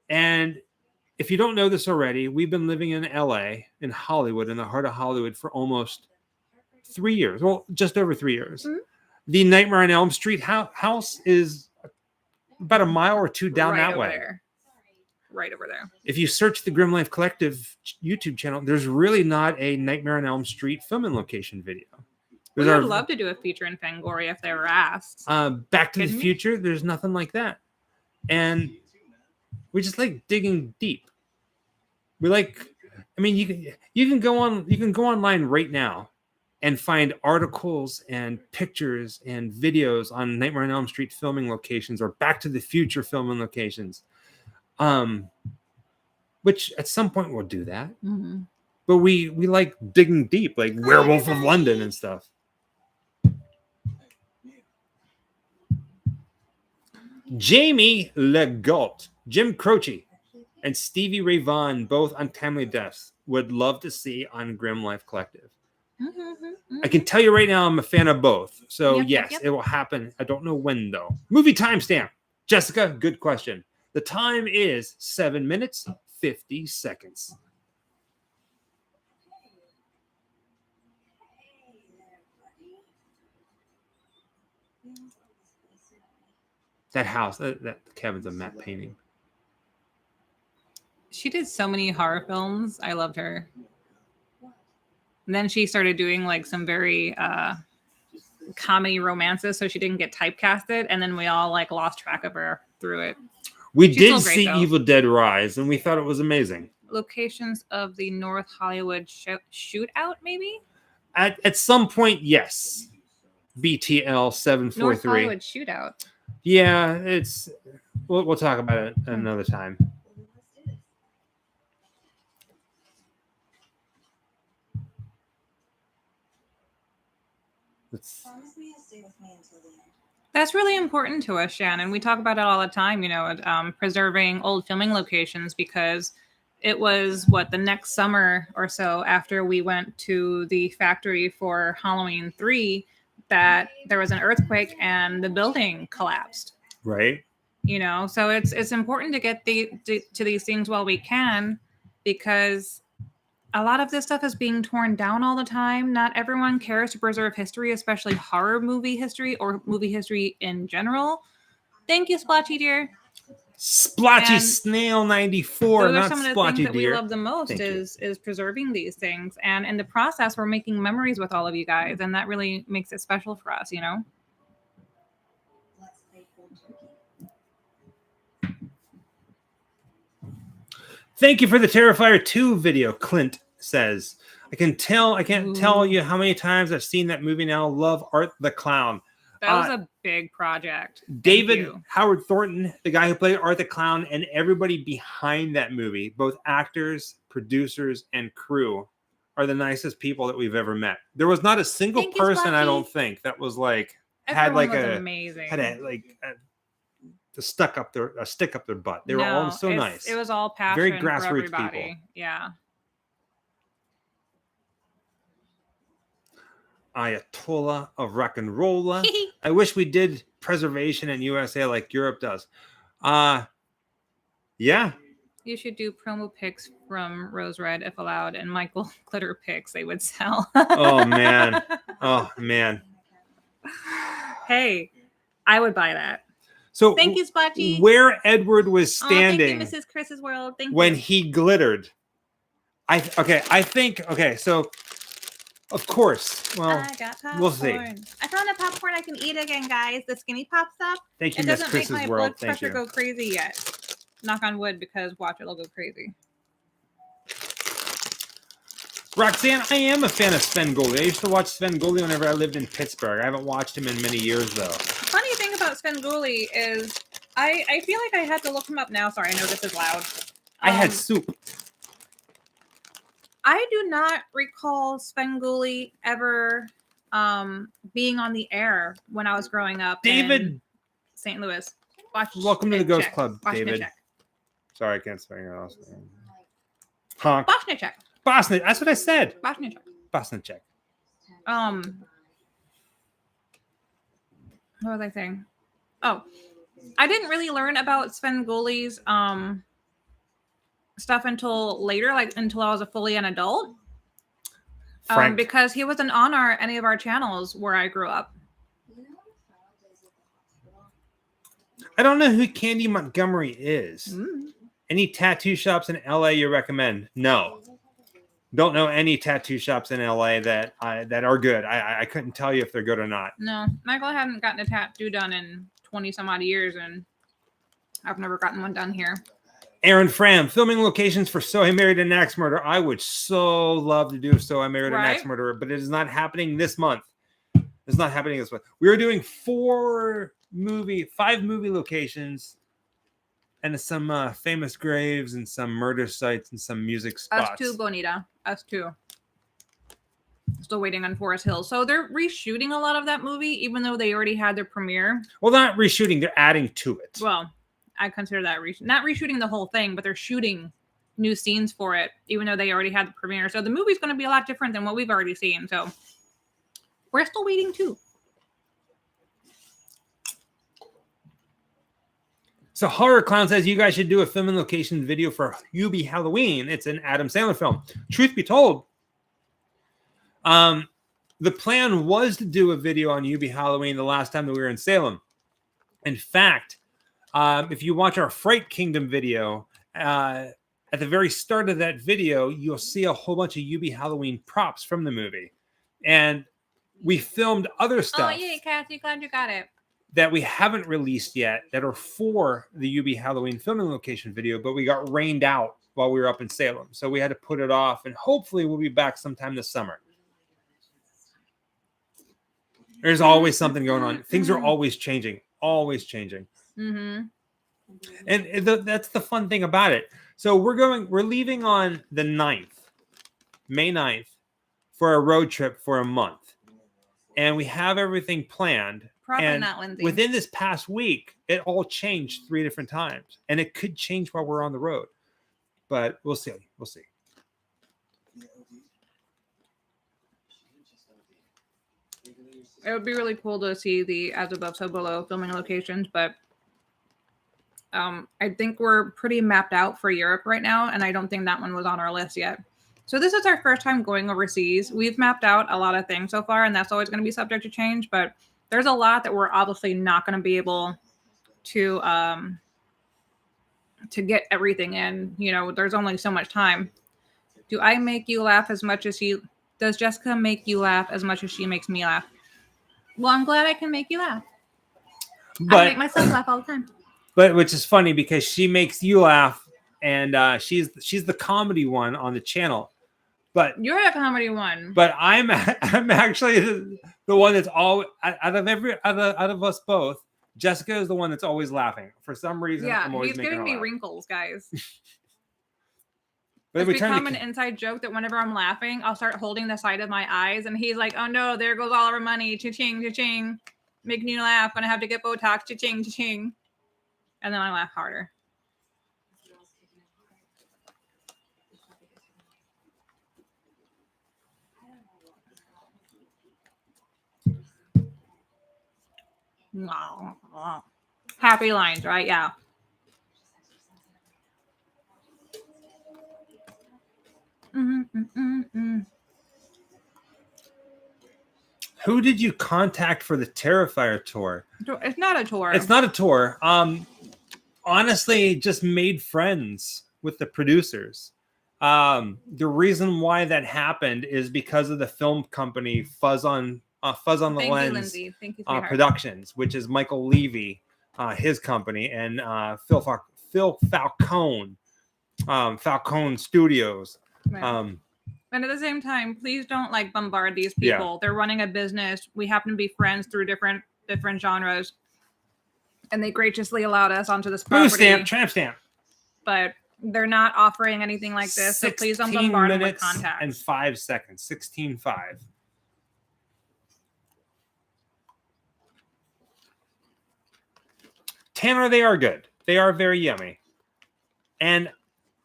And if you don't know this already, we've been living in LA, in Hollywood, in the heart of Hollywood, for almost 3 years. Well, just over 3 years. Mm-hmm. The Nightmare on Elm Street house is about a mile or 2 down that way. Right over there. If you search the Grim Life Collective YouTube channel, there's really not a Nightmare on Elm Street filming location video. We would love to do a feature in Fangoria if they were asked. Back to the Future, there's nothing like that. And we just like digging deep. We you can go online right now and find articles and pictures and videos on Nightmare on Elm Street filming locations or Back to the Future filming locations. Which at some point we'll do that. Mm-hmm. But we like digging deep, like Werewolf of London and stuff. Jamie Legault, Jim Croce, and Stevie Ray Vaughan, both untimely deaths, would love to see on Grim Life Collective. Mm-hmm, mm-hmm. I can tell you right now, I'm a fan of both. So yes, it will happen. I don't know when though. Movie timestamp. Jessica, good question. The time is 7 minutes, 50 seconds. That house, that cabin's a matte painting. She did so many horror films. I loved her. And then she started doing some very comedy romances, so she didn't get typecasted, and then we all like lost track of her through it. We did see Evil Dead Rise, and we thought it was amazing. Locations of the North Hollywood shootout, maybe? At some point, yes. BTL 743. North Hollywood shootout. Yeah, it's. We'll talk about it another time. That's really important to us, Shannon. We talk about it all the time, you know, preserving old filming locations, because it was the next summer or so after we went to the factory for Halloween 3 that there was an earthquake and the building collapsed. Right. You know, so it's important to get to these things while we can, because a lot of this stuff is being torn down all the time. Not everyone cares to preserve history, especially horror movie history or movie history in general. Thank you, Splotchy dear. Splotchy Snail 94. Those not are some of the Splotchy things that dear. we love the most is preserving these things, and in the process, we're making memories with all of you guys, and that really makes it special for us, you know. Thank you for the Terrifier 2 video, Clint says. I can't tell you how many times I've seen that movie now. Love Art the Clown. That was a big project. David Howard Thornton, the guy who played Art the Clown, and everybody behind that movie, both actors, producers, and crew, are the nicest people that we've ever met. There was not a single person, I don't think, that was like amazing. Had a stick up their butt. They were all so nice. It was all passion, very grassroots people. Yeah. Ayatollah of rock and roll. I wish we did preservation in USA like Europe does. Yeah. You should do promo pics from Rose Red if allowed, and Michael glitter pics they would sell. Oh man. Oh man. Hey, I would buy that. So thank you, Splotchy. Where Edward was standing, thank you, Mrs. Chris's World. Thank when you. He glittered. Okay, of course. Well, I got popcorn. We'll see. I found a popcorn I can eat again, guys. The skinny pop stuff. Thank you, It doesn't make my blood Thank pressure go crazy yet. Knock on wood, because watch it'll go crazy. Roxanne, I am a fan of Svengoolie. I used to watch Svengoolie whenever I lived in Pittsburgh. I haven't watched him in many years, though. Funny thing about Svengoolie is I feel like I had to look him up now. Sorry, I know this is loud. I had soup. I do not recall Svengoolie ever being on the air when I was growing up. David in St. Louis. Welcome to the Ghost Club, David. Sorry, I can't spell your last name. Honk. Bosnichek. Bosnichek. That's what I said. Bosnichek. Bosnichek. What was I saying? Oh, I didn't really learn about Svengoolie's stuff until later, until I was fully an adult. Because he wasn't on any of our channels where I grew up. I don't know who Candy Montgomery is. Any tattoo shops in LA you recommend? No. Don't know any tattoo shops in LA that are good. I couldn't tell you if they're good or not. No, Michael hadn't gotten a tattoo done in 20 some odd years, and I've never gotten one done here. Aaron Fram, filming locations for So I Married an Axe Murderer. I would so love to do So I Married an Axe Murderer, but it is not happening this month. It's not happening this month. We are doing 5 movie locations and some famous graves and some murder sites and some music spots. Us too, Bonita. Us too. Still waiting on Forest Hills. So they're reshooting a lot of that movie, even though they already had their premiere. Well, they're not reshooting. They're adding to it. Well, I consider that not reshooting the whole thing, but they're shooting new scenes for it, even though they already had the premiere. So the movie's going to be a lot different than what we've already seen. So we're still waiting too. So Horror Clown says you guys should do a film and location video for Hubie Halloween. It's an Adam Sandler film. Truth be told, the plan was to do a video on Hubie Halloween the last time that we were in Salem. In fact, if you watch our Fright Kingdom video, at the very start of that video, you'll see a whole bunch of Hubie Halloween props from the movie. And we filmed other stuff. Oh, yay, Kathy. Glad you got it. That we haven't released yet that are for the UB Halloween filming location video, but we got rained out while we were up in Salem. So we had to put it off, and hopefully we'll be back sometime this summer. There's always something going on. Things are always changing, always changing. Mm-hmm. And that's the fun thing about it. So we're leaving on the 9th, May 9th, for a road trip for a month. And we have everything planned. Probably not, Lindsay. Within this past week, it all changed 3 different times. And it could change while we're on the road. But we'll see. We'll see. It would be really cool to see the As Above, So Below filming locations, but I think we're pretty mapped out for Europe right now, and I don't think that one was on our list yet. So this is our first time going overseas. We've mapped out a lot of things so far, and that's always going to be subject to change, but there's a lot that we're obviously not going to be able to get everything in. You know, there's only so much time. Do I make you laugh as much as does Jessica make you laugh as much as she makes me laugh? Well, I'm glad I can make you laugh. I make myself laugh all the time. But which is funny because she makes you laugh, and she's the comedy one on the channel. But you're a comedy one. But I'm actually the one that's all out of us both. Jessica is the one that's always laughing for some reason. Yeah, I'm always he's giving me laugh. wrinkles, guys. But it's become an inside joke that whenever I'm laughing, I'll start holding the side of my eyes, and he's like, "Oh no, there goes all our money! Cha-ching, cha-ching, making you laugh. Gonna have to get Botox. Cha-ching, cha-ching." And then I laugh harder. Happy lines, right? Yeah. Who did you contact for the Terrifier tour? It's not a tour. It's not a tour. Honestly, just made friends with the producers. The reason why that happened is because of the film company Fuzz on the Lens Productions, which is Michael Levy, his company, and Phil Falcone, Falcone Studios. Right. And at the same time, please don't bombard these people. Yeah. They're running a business. We happen to be friends through different genres, and they graciously allowed us onto this property. Tramp stamp. But they're not offering anything like this, so please don't bombard them with contacts. And 5 seconds. 16:5. Tanner, they are good. They are very yummy. And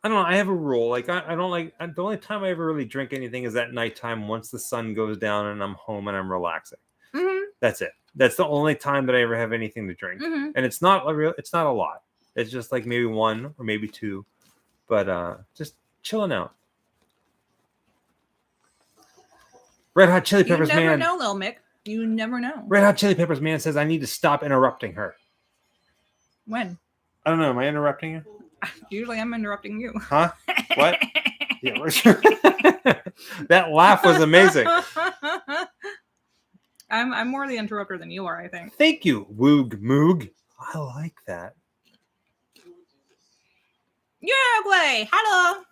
I don't know. I have a rule. I don't the only time I ever really drink anything is at nighttime once the sun goes down and I'm home and I'm relaxing. Mm-hmm. That's it. That's the only time that I ever have anything to drink. Mm-hmm. And it's not a lot. It's just maybe 1 or maybe 2, but just chilling out. Red Hot Chili Peppers man. You never know, Lil Mick. You never know. Red Hot Chili Peppers man says I need to stop interrupting her. When? I don't know. Am I interrupting you? Usually I'm interrupting you. Huh? What? Yeah, that laugh was amazing. I'm more the interrupter than you are, I think. Thank you, Woog Moog. I like that. Uruguay, hello.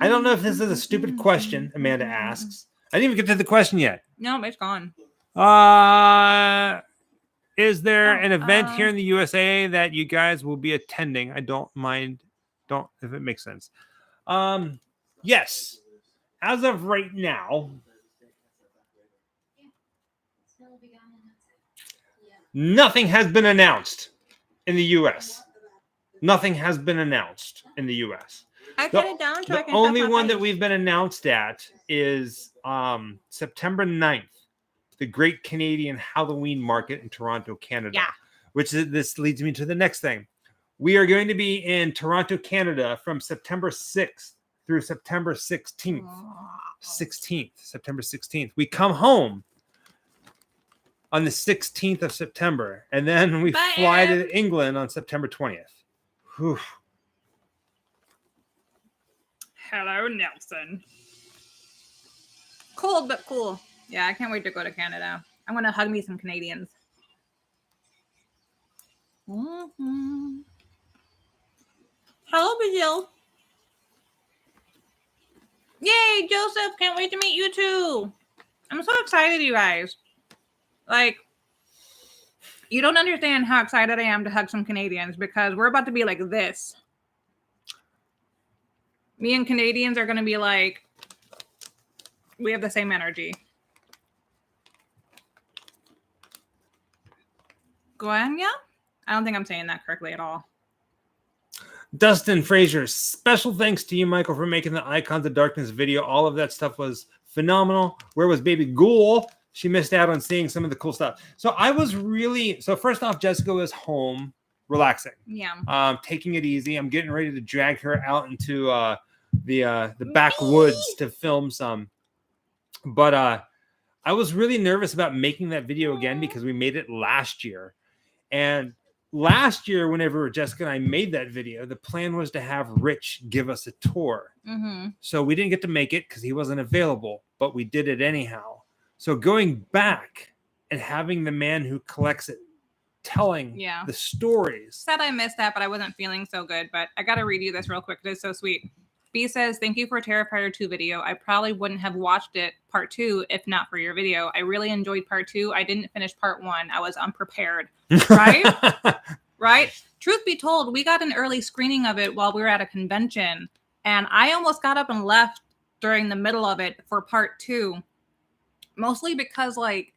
I don't know if this is a stupid question Amanda asks. I didn't even get to the question yet. No, it's gone. Is there an event here in the USA that you guys will be attending? I don't mind. If it makes sense. Yes. As of right now, nothing has been announced in the US. Nothing has been announced in the US. The only one that we've been announced at is September 9th. The Great Canadian Halloween Market in Toronto, Canada. Yeah. This leads me to the next thing. We are going to be in Toronto, Canada from September 6th through September 16th. September 16th. We come home on the 16th of September, and then we fly to England on September 20th. Whew. Hello, Nelson. Cold but cool. Yeah, I can't wait to go to Canada. I'm gonna hug me some Canadians. Mm-hmm. Hello, Brazil. Yay, Joseph! Can't wait to meet you too. I'm so excited, you guys. Like, you don't understand how excited I am to hug some Canadians because we're about to be like this. Me and Canadians are gonna be like, we have the same energy. Guanya? I don't think I'm saying that correctly at all. Dustin Frazier, special thanks to you, Michael, for making the Icons of Darkness video. All of that stuff was phenomenal. Where was Baby Ghoul? She missed out on seeing some of the cool stuff. So I was really, so first off, Jessica was home relaxing. Yeah. Taking it easy. I'm getting ready to drag her out into the backwoods to film some. But I was really nervous about making that video again because we made it last year. And last year, whenever Jessica and I made that video, the plan was to have Rich give us a tour. Mm-hmm. So we didn't get to make it because he wasn't available, but we did it anyhow. So going back and having the man who collects it telling the stories. Said I missed that, but I wasn't feeling so good. But I got to read you this real quick. It's so sweet. B says, thank you for Terrifier 2 video. I probably wouldn't have watched it part 2 if not for your video. I really enjoyed part 2. I didn't finish part 1. I was unprepared. Right? Right? Truth be told, we got an early screening of it while we were at a convention. And I almost got up and left during the middle of it for part 2. Mostly because, like,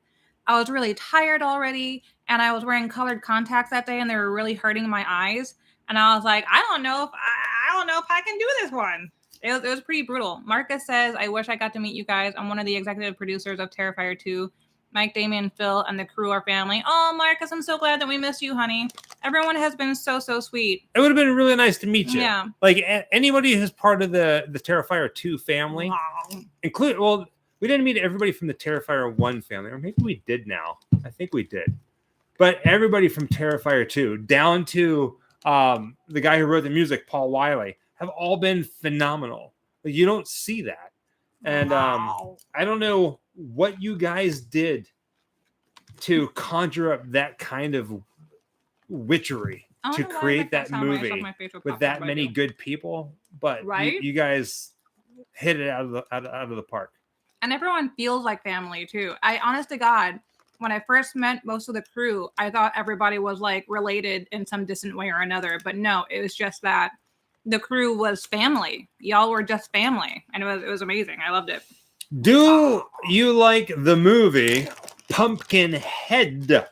I was really tired already. And I was wearing colored contacts that day. And they were really hurting my eyes. And I was like, I don't know if I can do this one. It was pretty brutal. Marcus says, I wish I got to meet you guys. I'm one of the executive producers of Terrifier 2. Mike, Damien, Phil, and the crew are family. Oh, Marcus, I'm so glad that we missed you, honey. Everyone has been so sweet. It would have been really nice to meet you. Yeah. Like anybody who's part of the Terrifier 2 family, well, we didn't meet everybody from the Terrifier 1 family, or maybe we did now. I think we did. But everybody from Terrifier 2, down to the guy who wrote the music, Paul Wiley, have all been phenomenal. Like, you don't see that. And I don't know what you guys did to conjure up that kind of witchery to create that movie with that many good people, but you guys hit it out of the park. And everyone feels like family too. I honest to God, when I first met most of the crew, I thought everybody was like related in some distant way or another. But no, it was just that the crew was family. Y'all were just family. And it was amazing. I loved it. Do you like the movie Pumpkinhead?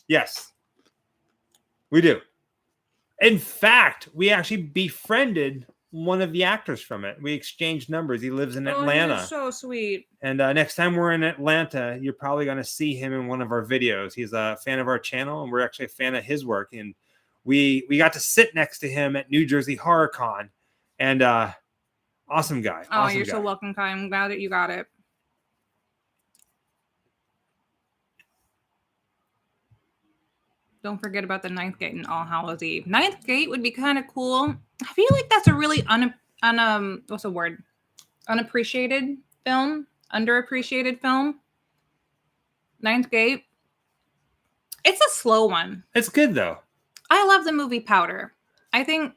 Yes, we do. In fact, we actually befriended one of the actors from it. We exchanged numbers. He lives in Atlanta. He's so sweet. And next time we're in Atlanta, you're probably going to see him in one of our videos. He's a fan of our channel, and we're actually a fan of his work. And we got to sit next to him at New Jersey Horror Con. And awesome guy. Oh, awesome you're guy. so welcome, Kai. I'm glad that you got it. Don't forget about the Ninth Gate and All Hallows Eve. Ninth Gate would be kind of cool. I feel like that's a really what's the word? Unappreciated film, underappreciated film. Ninth Gate. It's a slow one. It's good though. I love the movie Powder. I think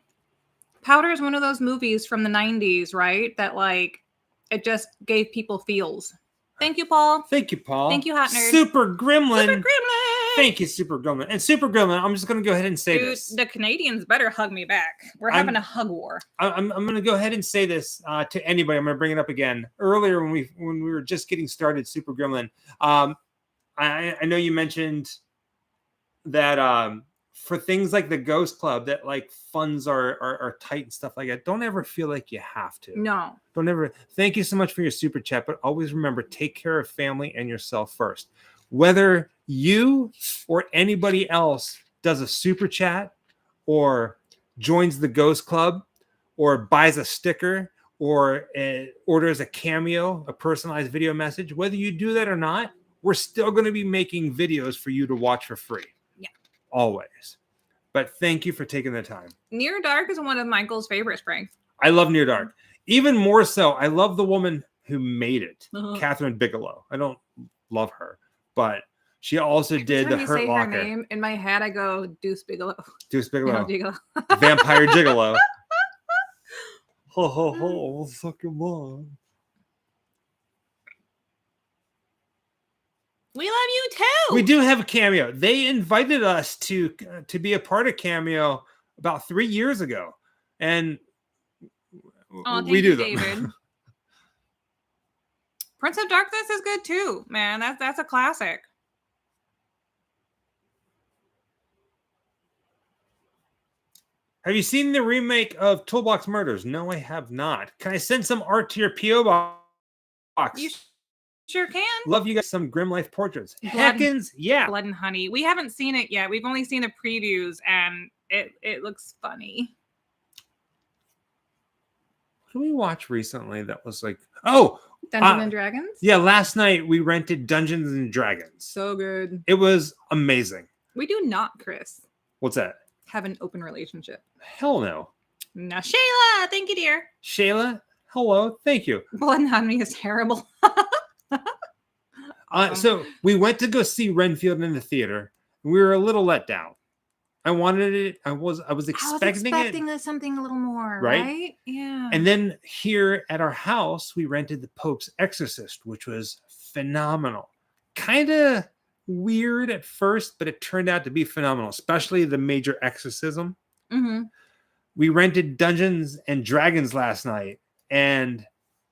Powder is one of those movies from the 90s, right? That like it just gave people feels. Thank you, Paul. Thank you, Paul. Thank you, Hot Nerd. Super Gremlin. Super Gremlin. Thank you, Super Gremlin. And Super Gremlin, I'm just going to go ahead and say this. The Canadians better hug me back. We're having a hug war. I'm going to go ahead and say this to anybody. I'm going to bring it up again. Earlier when we were just getting started, Super Gremlin, I know you mentioned that for things like the Ghost Club, that like funds are tight and stuff like that. Don't ever feel like you have to. No. Don't ever. Thank you so much for your super chat, but always remember, take care of family and yourself first. Whether you or anybody else does a super chat or joins the Ghost Club or buys a sticker or orders a Cameo, a personalized video message, whether you do that or not, we're still going to be making videos for you to watch for free. Yeah. Always. But thank you for taking the time. Near Dark is one of Michael's favorites, Frank. I love Near Dark. Even more so, I love the woman who made it, Uh-huh. Catherine Bigelow. I don't love her, but she also did the Hurt Locker. Her name, in my head, I go Deuce Bigelow. Deuce Bigelow. Bigelow. Vampire Gigolo. Ho ho ho! Suck him on. We love you too. We do have a Cameo. They invited us to be a part of Cameo about 3 years ago, and we do them. David. Prince of Darkness is good too, man. That's a classic. Have you seen the remake of Toolbox Murders? No, I have not. Can I send some art to your P.O. box? You sure can. Love you guys some Grim Life portraits. Heckins, yeah. Blood and Honey. We haven't seen it yet. We've only seen the previews, and it looks funny. What did we watch recently that was like, Dungeons and Dragons? Yeah, last night we rented Dungeons and Dragons. So good. It was amazing. We do not, Chris. What's that? Have an open relationship. Hell no. Now, Shayla, thank you, dear. Shayla, hello, thank you. Blood and Honey is terrible. So we went to go see Renfield in the theater. We were a little let down. I wanted it. I was expecting it. Something a little more, right? Right? Yeah. And then here at our house, we rented The Pope's Exorcist, which was phenomenal. Kind of weird at first, but it turned out to be phenomenal, especially the major exorcism. Mm-hmm. We rented Dungeons and Dragons last night, and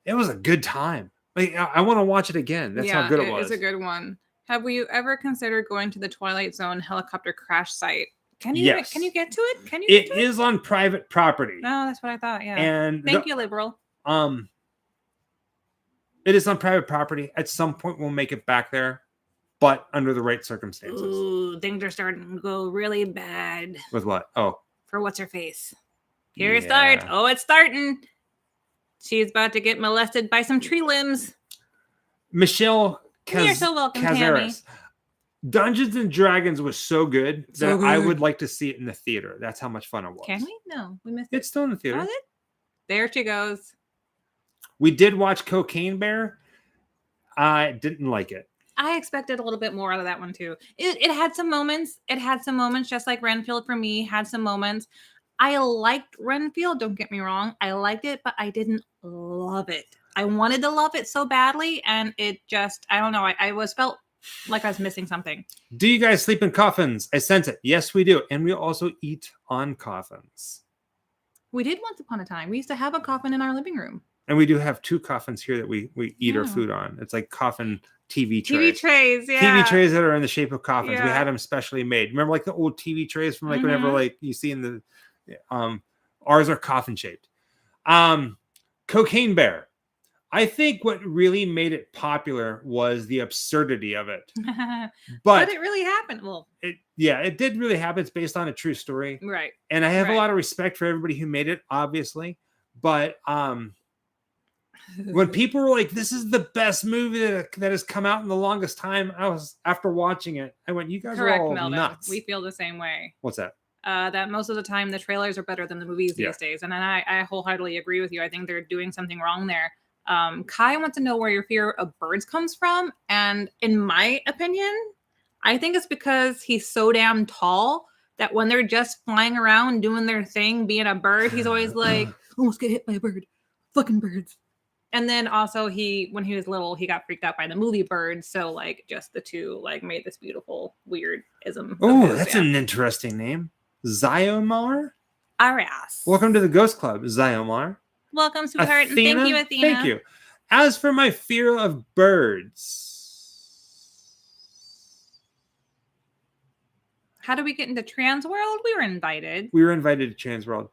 it was a good time. Like, I want to watch it again. That's how good it was. It's a good one. Have you ever considered going to the Twilight Zone helicopter crash site? Can you Yes. Can you get to it? It is on private property. No, that's what I thought. Yeah. And Thank you, liberal. It is on private property. At some point, we'll make it back there, but under the right circumstances. Ooh, things are starting to go really bad. With what? Oh, for what's her face? Here it starts. Oh, it's starting. She's about to get molested by some tree limbs. Michelle You're so welcome, Tammy. Dungeons and Dragons was so good that I would like to see it in the theater. That's how much fun it was. Can we? No, we missed it. It's still in the theater. Was it? There she goes. We did watch Cocaine Bear. I didn't like it. I expected a little bit more out of that one too. It had some moments. It had some moments, just like Renfield for me had some moments. I liked Renfield. Don't get me wrong. I liked it, but I didn't love it. I wanted to love it so badly, and it just, I don't know. I felt like I was missing something. Do you guys sleep in coffins? I sense it. Yes, we do. And we also eat on coffins. We did once upon a time. We used to have a coffin in our living room. And we do have 2 coffins here that we eat our food on. It's like coffin TV trays. TV trays, yeah. TV trays that are in the shape of coffins. Yeah. We had them specially made. Remember like the old TV trays from like whenever like you see in the ours are coffin shaped. Cocaine Bear. I think what really made it popular was the absurdity of it. But it really happened. Well, it did really happen. It's based on a true story. Right. And I have a lot of respect for everybody who made it, obviously. But when people were like, this is the best movie that has come out in the longest time, after watching it, I went, you guys are all Melda. nuts. We feel the same way. What's that? That most of the time the trailers are better than the movies these days. And I wholeheartedly agree with you. I think they're doing something wrong there. Kai wants to know where your fear of birds comes from. And in my opinion, I think it's because he's so damn tall that when they're just flying around doing their thing, being a bird, he's always like, almost get hit by a bird. Fucking birds. And then also when he was little, he got freaked out by the movie Birds. So like just the two like made this beautiful weird-ism. Oh, that's an interesting name. Zyomar? Arias. Welcome to the Ghost Club, Zyomar. Welcome, sweetheart. And thank you, Athena. Thank you. As for my fear of birds. How did we get into Trans World? We were invited. We were invited to Trans World.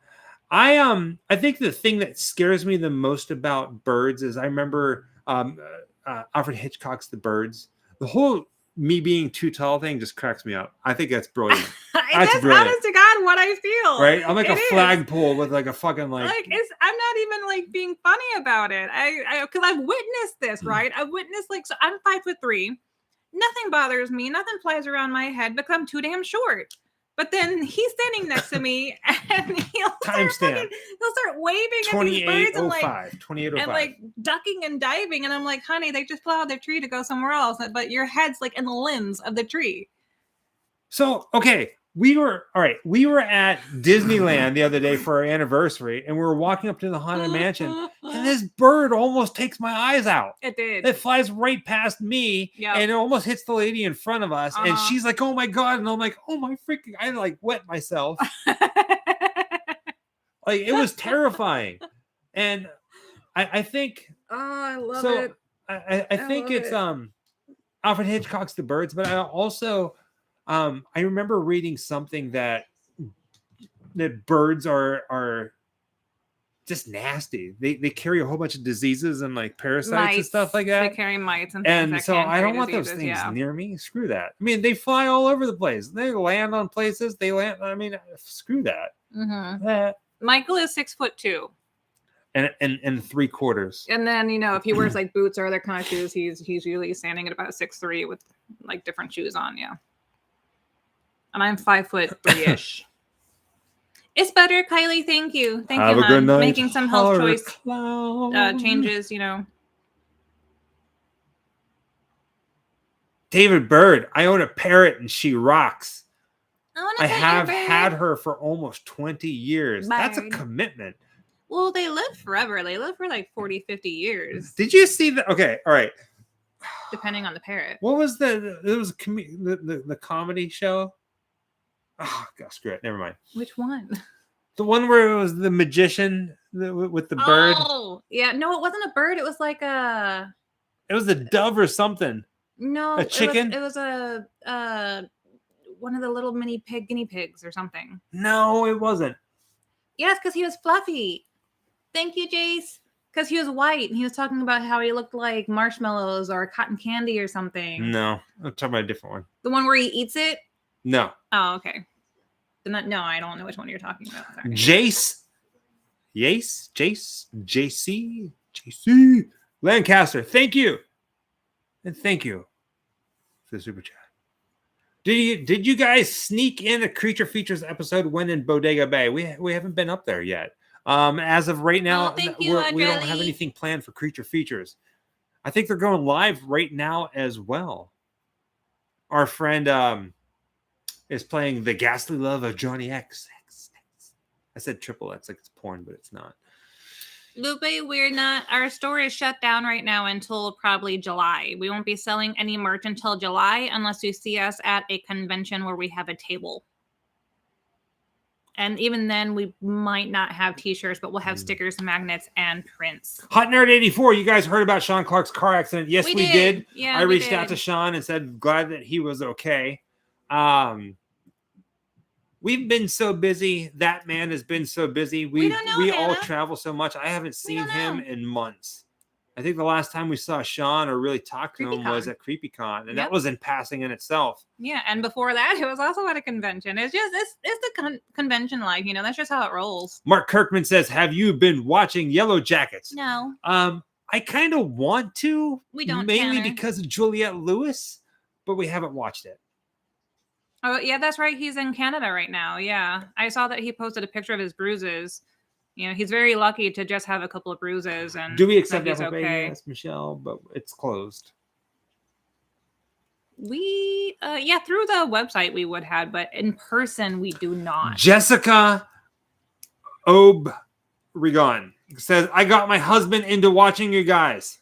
I think the thing that scares me the most about birds is I remember Alfred Hitchcock's The Birds. The whole me being too tall thing just cracks me up. I think that's brilliant. That's brilliant. Honest to God, what I feel. Right? I'm like a flagpole with like a fucking like I'm not even like being funny about it. I because I've witnessed this, right? I've witnessed so I'm 5'3". Nothing bothers me. Nothing flies around my head because I'm too damn short. But then he's standing next to me, and he'll Timestamp. start waving at these birds and like 2805. and like ducking and diving, and I'm like, honey, they just plowed their tree to go somewhere else, but your head's like in the limbs of the tree. So okay, we were at Disneyland the other day for our anniversary, and we were walking up to the Haunted Mansion, and this bird almost takes my eyes out. It did. It flies right past me, and it almost hits the lady in front of us, and she's like, "Oh my god!" And I'm like, "Oh my freaking!" I like wet myself. Like it was terrifying, and I think. Oh, I love it. I think it's Alfred Hitchcock's The Birds, but I also I remember reading something that birds are just nasty. They carry a whole bunch of diseases and like parasites and stuff like that. They carry mites and things. And so I don't want those things near me. Screw that. I mean, they fly all over the place. They land on places. They land. I mean, screw that. Mm-hmm. Michael is 6'2". And 3/4. And then if he wears like boots or other kind of shoes, he's usually standing at about 6'3" with like different shoes on. Yeah. And I'm 5'3" It's better, Kylie. Thank you. Thank Have you, a good night. Making some health choice changes. David Bird. I own a parrot and she rocks. I have had her for almost 20 years. Bird. That's a commitment. Well, they live forever. They live for like 40, 50 years. Did you see that? Okay, all right. Depending on the parrot. What was the comedy show? Oh, God, screw it. Never mind. Which one? The one where it was the magician with the bird. Oh, yeah. No, it wasn't a bird. It was like a... It was a dove or something. No. A chicken? It was a one of the little mini guinea pigs or something. No, it wasn't. Yes, because he was fluffy. Thank you, Jace. Because he was white and he was talking about how he looked like marshmallows or cotton candy or something. No, I'm talking about a different one. The one where he eats it? No. Oh, okay. No, I don't know which one you're talking about. Sorry. JC Lancaster. Thank you. And thank you for the super chat. Did you guys sneak in a Creature Features episode when in Bodega Bay? We haven't been up there yet. As of right now, we don't have anything planned for Creature Features. I think they're going live right now as well. Our friend is playing The Ghastly Love of Johnny X. I said triple X like it's porn, but it's not. Lupe, our store is shut down right now until probably July. We won't be selling any merch until July unless you see us at a convention where we have a table. And even then, we might not have t-shirts, but we'll have stickers, magnets, and prints. Hot Nerd 84, you guys heard about Sean Clark's car accident? Yes, we did. Yeah, I reached out to Sean and said, glad that he was okay. We've been so busy. That man has been so busy. We all travel so much. I haven't seen him in months. I think the last time we saw Sean or really talked to him was at CreepyCon, and that was in passing in itself. Yeah, and before that, it was also at a convention. It's just it's the convention life, that's just how it rolls. Mark Kirkman says, "Have you been watching Yellow Jackets?" No. I kind of want to. We don't, mainly because of Juliette Lewis, but we haven't watched it. Oh yeah, that's right. He's in Canada right now. Yeah, I saw that he posted a picture of his bruises. He's very lucky to just have a couple of bruises. And do we accept Apple okay. Pay? Yes, Michelle, but it's closed. We, through the website we would have, but in person we do not. Jessica Obregon says, "I got my husband into watching you guys."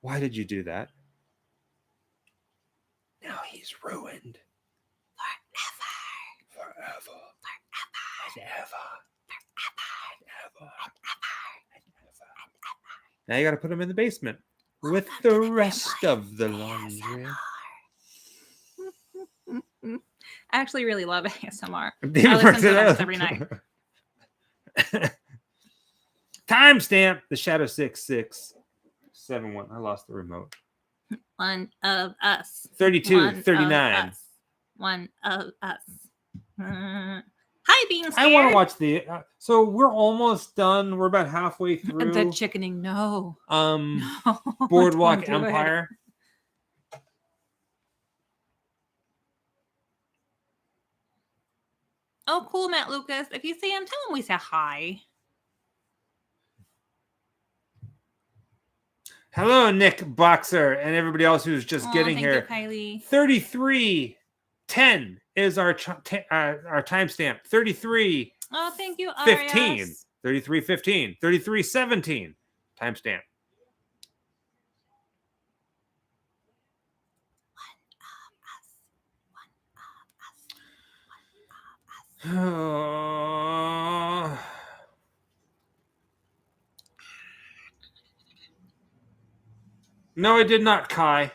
Why did you do that? Now he's ruined. Forever. Now you got to put him in the basement with the rest of the laundry. I actually really love ASMR. I David listen to it every night. Timestamp the Shadow 6671. I lost the remote. One of us. 32, 39. One of us. Hi, being scared. I want to watch the. So we're almost done. We're about halfway through. The chickening. No. No, Boardwalk Empire. Oh, cool, Matt Lucas. If you see him, tell him we say hi. Hello, Nick Boxer, and everybody else who's just getting here. Thank you, Kylie. 33:10 is our timestamp. 33. Oh, thank you, 15. RS. 33:15. 33:17 timestamp. No, I did not, Kai.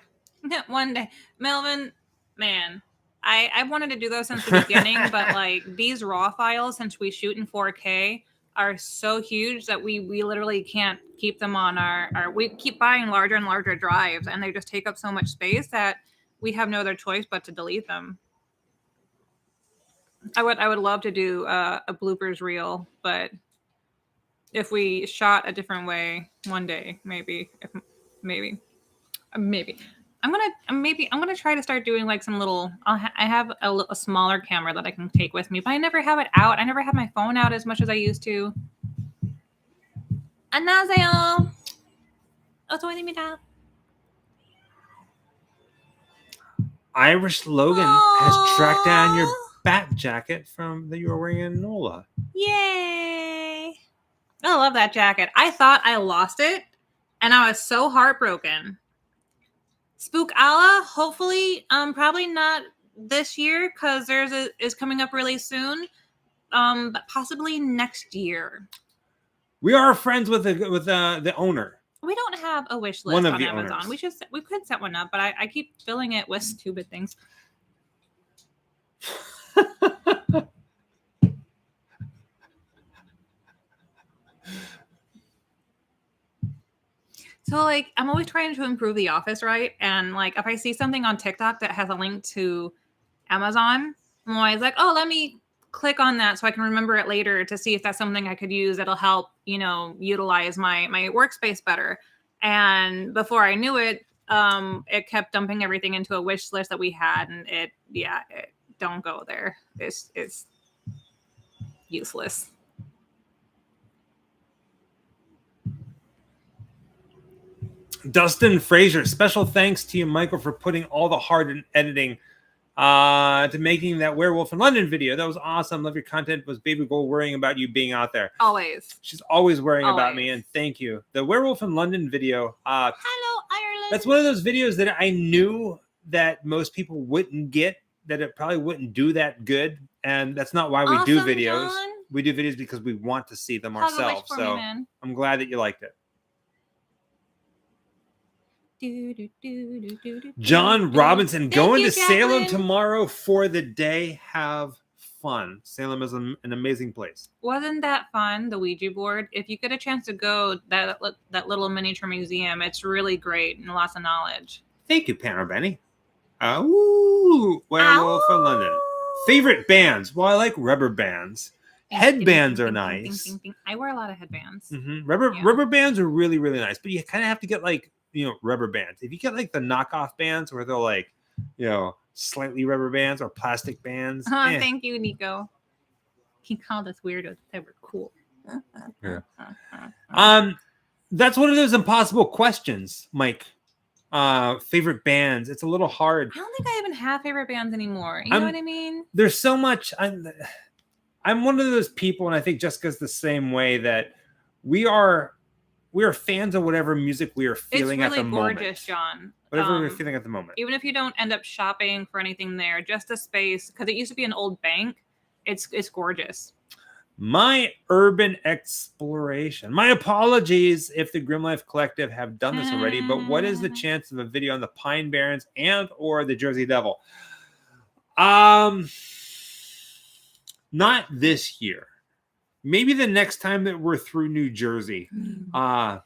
One day, Melvin, man, I wanted to do those since the beginning, but like these raw files, since we shoot in 4K, are so huge that we literally can't keep them on our. We keep buying larger and larger drives, and they just take up so much space that we have no other choice but to delete them. I would love to do a bloopers reel, but if we shot a different way one day, maybe. I'm gonna try to start doing like some little. I have a smaller camera that I can take with me, but I never have it out. I never have my phone out as much as I used to. 안녕하세요. 어서오십니다. Irish Logan has tracked down your bat jacket that you were wearing in NOLA. Yay! I love that jacket. I thought I lost it, and I was so heartbroken. Spook Allah, hopefully, probably not this year because theirs is coming up really soon, but possibly next year. We are friends with the owner. We don't have a wish list on Amazon. Owners. We could set one up, but I keep filling it with stupid things. So, like, I'm always trying to improve The Office, right? And, like, if I see something on TikTok that has a link to Amazon, I'm always like, oh, let me click on that so I can remember it later to see if that's something I could use that'll help, utilize my workspace better. And before I knew it, it kept dumping everything into a wish list that we had. And it don't go there. It's useless. Dustin Fraser, special thanks to you, Michael, for putting all the heart in editing to making that Werewolf in London video. That was awesome. Love your content. Was Baby Gold worrying about you being out there? Always. She's always worrying about me, and thank you. The Werewolf in London video. Hello, Ireland. That's one of those videos that I knew that most people wouldn't get, that it probably wouldn't do that good, and that's not why we do videos. John. We do videos because we want to see them ourselves. So I'm glad that you liked it. John Robinson, going to Salem tomorrow for the day. Have fun. Salem is an amazing place. Wasn't that fun, the Ouija board? If you get a chance to go, that little miniature museum, it's really great and lots of knowledge. Thank you, Pamela Benny. Werewolf in London. Favorite bands? Well, I like rubber bands. Headbands are nice. I wear a lot of headbands. Mm-hmm. Rubber bands are really, really nice, but you kind of have to get like, rubber bands. If you get like the knockoff bands where they're like, slightly rubber bands or plastic bands. Thank you, Nico. He called us weirdos. They were cool. Yeah. That's one of those impossible questions, Mike. Favorite bands. It's a little hard. I don't think I even have favorite bands anymore. You know what I mean? There's so much. I'm one of those people, and I think Jessica's the same way, that we are fans of whatever music we are feeling at the moment. It's really gorgeous, John. Whatever we're feeling at the moment. Even if you don't end up shopping for anything there, just a space, because it used to be an old bank. It's gorgeous. My urban exploration. My apologies if the Grim Life Collective have done this already, but what is the chance of a video on the Pine Barrens and or the Jersey Devil? Not this year. Maybe the next time that we're through New Jersey, we're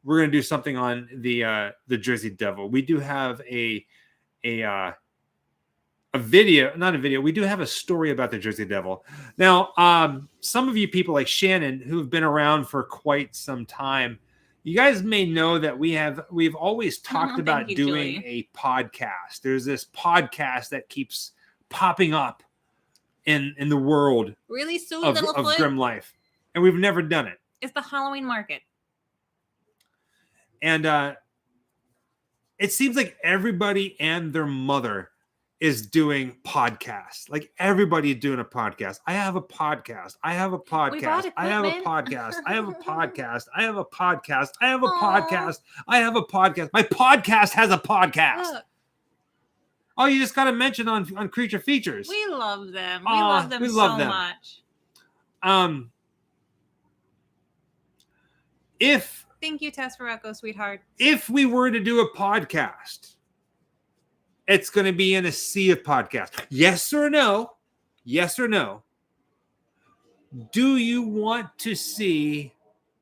gonna do something on the Jersey Devil. We do have a video, not a video. We do have a story about the Jersey Devil. Now, some of you people like Shannon, who have been around for quite some time, you guys may know that we've always talked about doing a podcast. There's this podcast that keeps popping up in the world really silly of little foot. Grim Life, and we've never done it. It's the Halloween market, and it seems like everybody and their mother is doing podcasts. Like everybody doing a podcast. I have a podcast. I have a podcast. I have a podcast. I have a podcast. I have a podcast. I have a podcast. I have a podcast. My podcast has a podcast. Look. Oh, you just got to mention on Creature Features. We love them. We love them so much. Thank you, Tess for Echo, sweetheart. If we were to do a podcast, it's going to be in a sea of podcasts. Yes or no? Yes or no? Do you want to see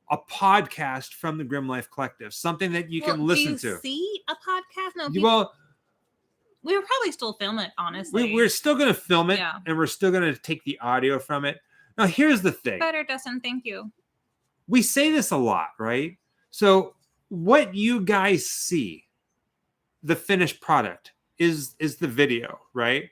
a podcast from the Grim Life Collective? Something that you can listen to. Do you see a podcast? No. Well, we would probably still film it, honestly. We're still going to film it, and we're still going to take the audio from it. Now, here's the thing. Better, Dustin. Thank you. We say this a lot, right? So what you guys see, the finished product, is the video, right?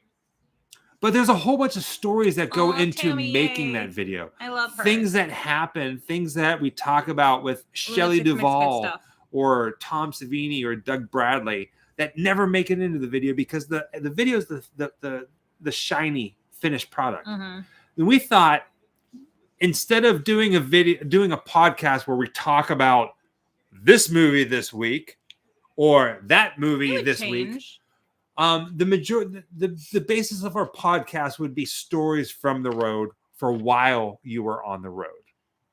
But there's a whole bunch of stories that go into Tammy, making that video. I love her. Things that happen, things that we talk about with Shelley Duvall or Tom Savini or Doug Bradley that never make it into the video because the video is the shiny finished product. Mm-hmm. And we thought, instead of doing a podcast where we talk about this movie this week or that movie this week, the basis of our podcast would be stories from the road for while you were on the road,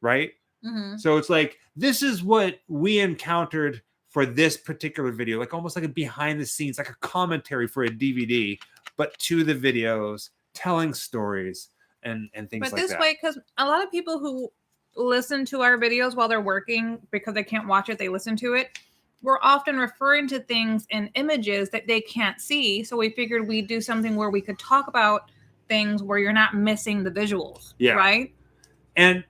right? Mm-hmm. So it's like, this is what we encountered for this particular video, like almost like a behind the scenes, like a commentary for a DVD, but to the videos, telling stories and things like that. But this way, because a lot of people who listen to our videos while they're working, because they can't watch it, they listen to it. We're often referring to things in images that they can't see. So we figured we'd do something where we could talk about things where you're not missing the visuals. Yeah. Right. And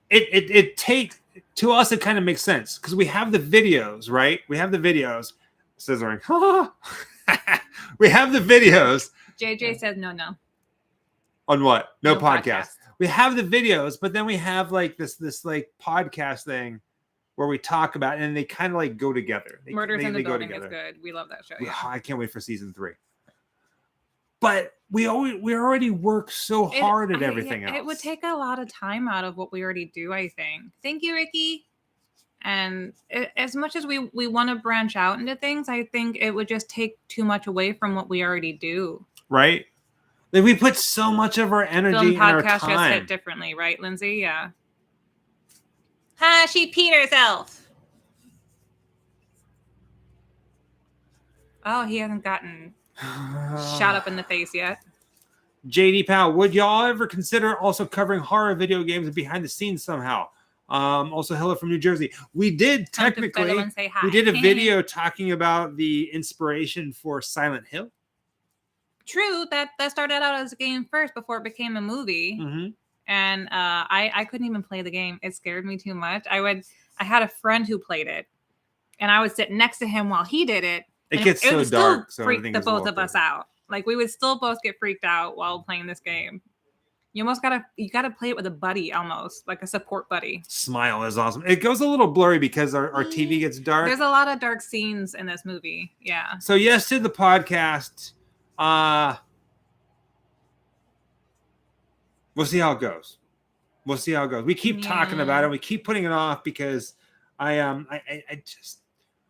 it takes, to us, it kind of makes sense because we have the videos, right? We have the videos. Scissoring. We have the videos. JJ says no. On what? No podcast. We have the videos, but then we have like this like podcast thing where we talk about it, and they kind of like go together. Murders in the Building is good. We love that show. Yeah. I can't wait for season 3. But we already work so hard at everything else. It would take a lot of time out of what we already do, I think. Thank you, Ricky. And as much as we want to branch out into things, I think it would just take too much away from what we already do. Right? Like we put so much of our energy and our time. Film podcast just hit differently, right, Lindsay? Yeah. She peed herself. Oh, he hasn't gotten shot up in the face yet. JD Powell, would y'all ever consider also covering horror video games behind the scenes somehow? Also, hello from New Jersey. We did technically. We did a video talking about the inspiration for Silent Hill. True, that started out as a game first before it became a movie. Mm-hmm. And I couldn't even play the game. It scared me too much. I had a friend who played it, and I would sit next to him while he did it. It gets so dark, so freak the both of us out. Like we would still both get freaked out while playing this game. You gotta play it with a buddy, almost like a support buddy. Smile is awesome. It goes a little blurry because our TV gets dark. There's a lot of dark scenes in this movie. Yeah. So yes to the podcast. We'll see how it goes. We keep talking about it. We keep putting it off because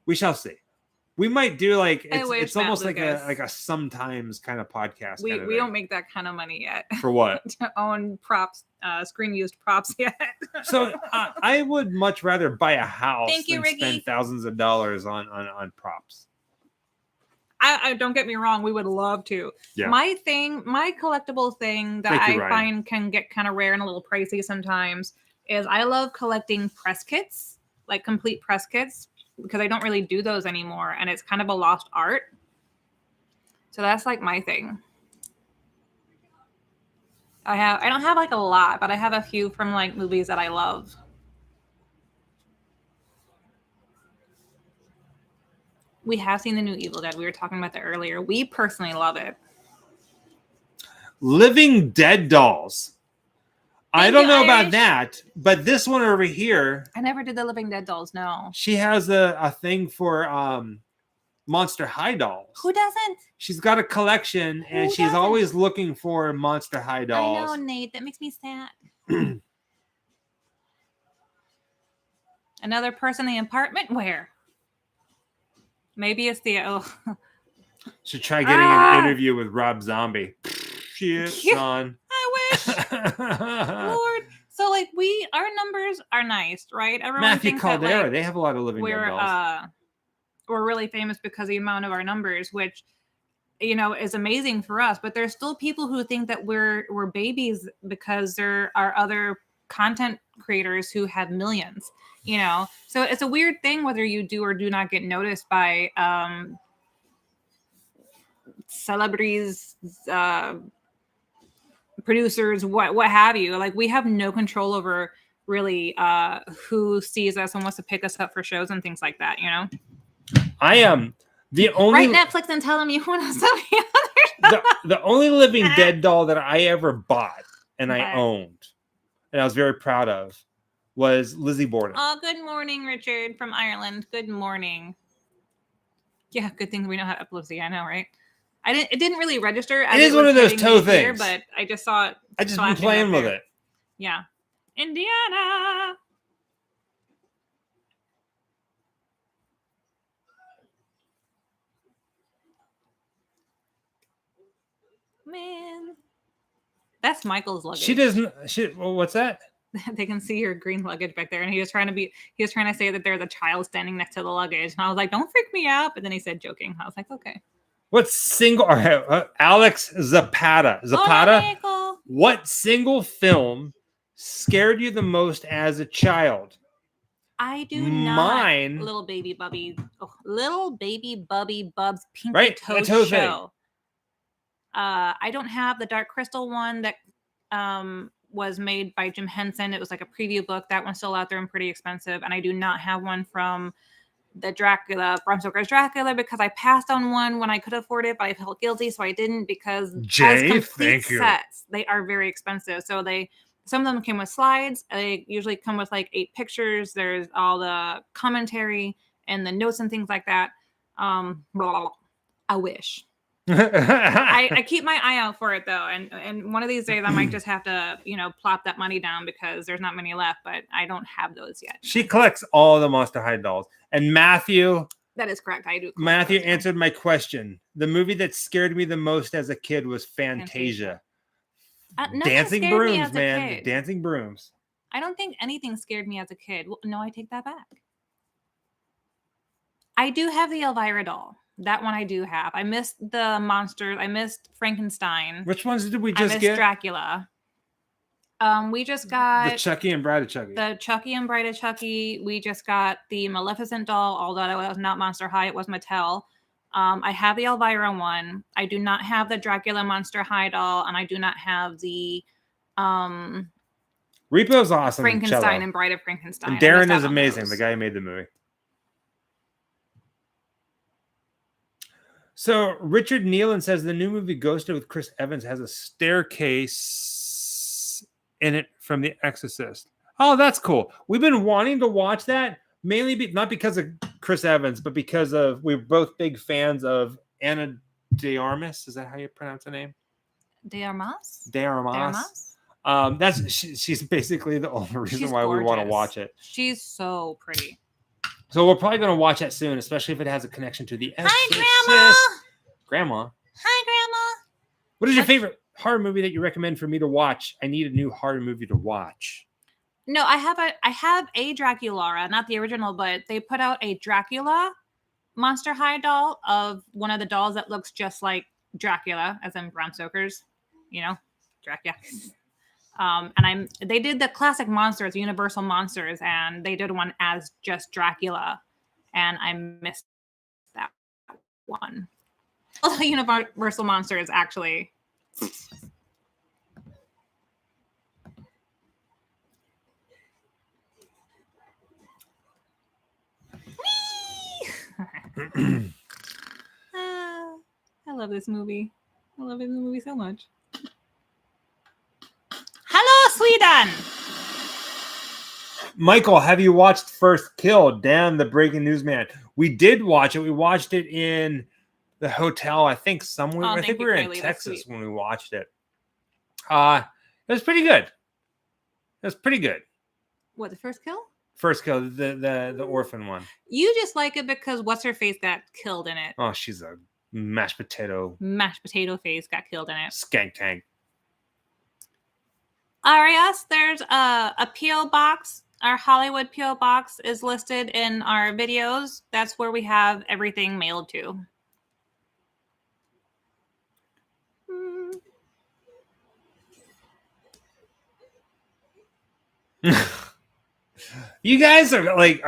we shall see. We might do like it's almost like a sometimes kind of podcast. We don't make that kind of money yet. For what? To own props, screen used props yet. So I would much rather buy a house than Ricky. spend thousands of dollars on props. I don't get me wrong, we would love to. Yeah. My collectible thing that I find can get kind of rare and a little pricey sometimes is I love collecting press kits, like complete press kits, because I don't really do those anymore, and it's kind of a lost art. So that's like my thing. I don't have like a lot, but I have a few from like movies that I love. We have seen the new Evil Dead. We were talking about that earlier. We personally love it. Living Dead dolls. I Thank don't you, know about Irish. that, but this one over here. I never did the Living Dead dolls. No. She has a thing for Monster High dolls. Who doesn't? She's got a collection, and Who she's doesn't? always looking for Monster High dolls. I know, Nate. That makes me sad. Another person in the apartment? Where? Maybe it's the Should try getting an interview with Rob Zombie. Shit, son. I wish. Lord. So like our numbers are nice, right? Everyone Matthew thinks Caldera, that, like, they have a lot of Living Dead dolls. We're really famous because of the amount of our numbers, which is amazing for us. But there's still people who think that we're babies because there are other content creators who have millions. So it's a weird thing whether you do or do not get noticed by celebrities, producers, what have you. Like, we have no control over really who sees us and wants to pick us up for shows and things like that. I am the only write Netflix and tell them you want to sell me other stuff. the only Living Dead doll that I ever bought and I owned and I was very proud of was Lizzie Borden. Oh, good morning, Richard from Ireland. Good morning. Yeah, good thing we don't have epilepsy. I know, right? It didn't really register. It is one of those toe things, but I just saw it. I just been playing with it. Yeah, Indiana. Man, that's Michael's luggage. She doesn't. Well, what's that? They can see your green luggage back there, and he was trying to say that there's a child standing next to the luggage, and I was like, "Don't freak me out." But then he said, joking. I was like, "Okay." What single? Alex Zapata. Hola, what single film scared you the most as a child? I do not. Little baby Bubby Bub's Pinky Toe Show. I don't have the Dark Crystal one that was made by Jim Henson. It was like a preview book. That one's still out there and pretty expensive. And I do not have one from the Dracula, Bram Stoker's Dracula, because I passed on one when I could afford it, but I felt guilty, so I didn't, because as complete sets, they are very expensive. So some of them came with slides. They usually come with like 8 pictures. There's all the commentary and the notes and things like that. I wish. I keep my eye out for it though, and one of these days I might just have to plop that money down because there's not many left, but I don't have those yet. She collects all the Monster High dolls. And Matthew, that is correct, I do. Matthew answered my question. The movie that scared me the most as a kid was Fantasia. Dancing brooms, man. Dancing brooms. I don't think anything scared me as a kid. Well, no, I take that back. I do have the Elvira doll. That one I do have. I missed the monsters. I missed Frankenstein. Which ones did we just get? I missed Dracula. We just got the Chucky and Bride of Chucky. The Chucky and Bride of Chucky. We just got the Maleficent doll, although it was not Monster High. It was Mattel. I have the Elvira one. I do not have the Dracula Monster High doll, and I do not have the Repo's awesome. Frankenstein and Bride of Frankenstein. And Darren is amazing. The guy who made the movie. So Richard Nealon says the new movie Ghosted with Chris Evans has a staircase in it from The Exorcist. Oh, that's cool. We've been wanting to watch that, mainly not because of Chris Evans, but because we're both big fans of Ana de Armas. Is that how you pronounce the name? De Armas? De Armas. She's basically the only reason why we want to watch it. She's so pretty. So we're probably going to watch that soon, especially if it has a connection to The Exorcist. Hi, Grandma. Hi, Grandma. What is your favorite horror movie that you recommend for me to watch? I need a new horror movie to watch. No, I have a Dracula, not the original, but they put out a Dracula Monster High doll of one of the dolls that looks just like Dracula, as in Bram Stoker's, Dracula. And they did the classic monsters, Universal monsters, and they did one as just Dracula, and I missed that one. Although Universal monsters actually. I love this movie. I love this movie so much. done. Michael, have you watched First Kill? Dan, the breaking news man. We did watch it. We watched it in the hotel. I think somewhere. I think we were in Texas when we watched it. It was pretty good. It was pretty good. What, the First Kill? First Kill, the orphan one. You just like it because what's her face got killed in it. Oh, she's a mashed potato. Mashed potato face got killed in it. Skank tank. Arias, there's a P.O. box. Our Hollywood P.O. box is listed in our videos. That's where we have everything mailed to. You guys are like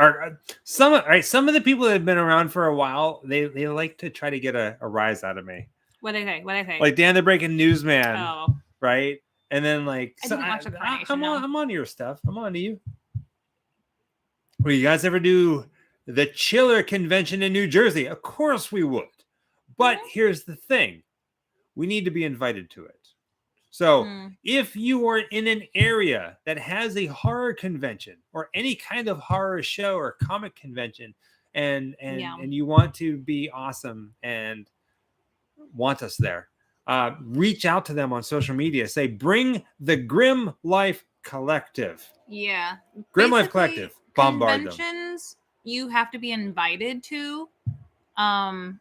some of the people that have been around for a while. They like to try to get a rise out of me. What do they say? Like Dan the Breaking News Man. Oh, right. And then like I'm on your stuff. I'm on to you. Will you guys ever do the Chiller Convention in New Jersey? Of course we would. But here's the thing: we need to be invited to it. So if you are in an area that has a horror convention or any kind of horror show or comic convention and you want to be awesome and want us there, reach out to them on social media. Say, bring the Grim Life Collective. Yeah. Grim Life Collective. Bombard conventions them. You have to be invited to. And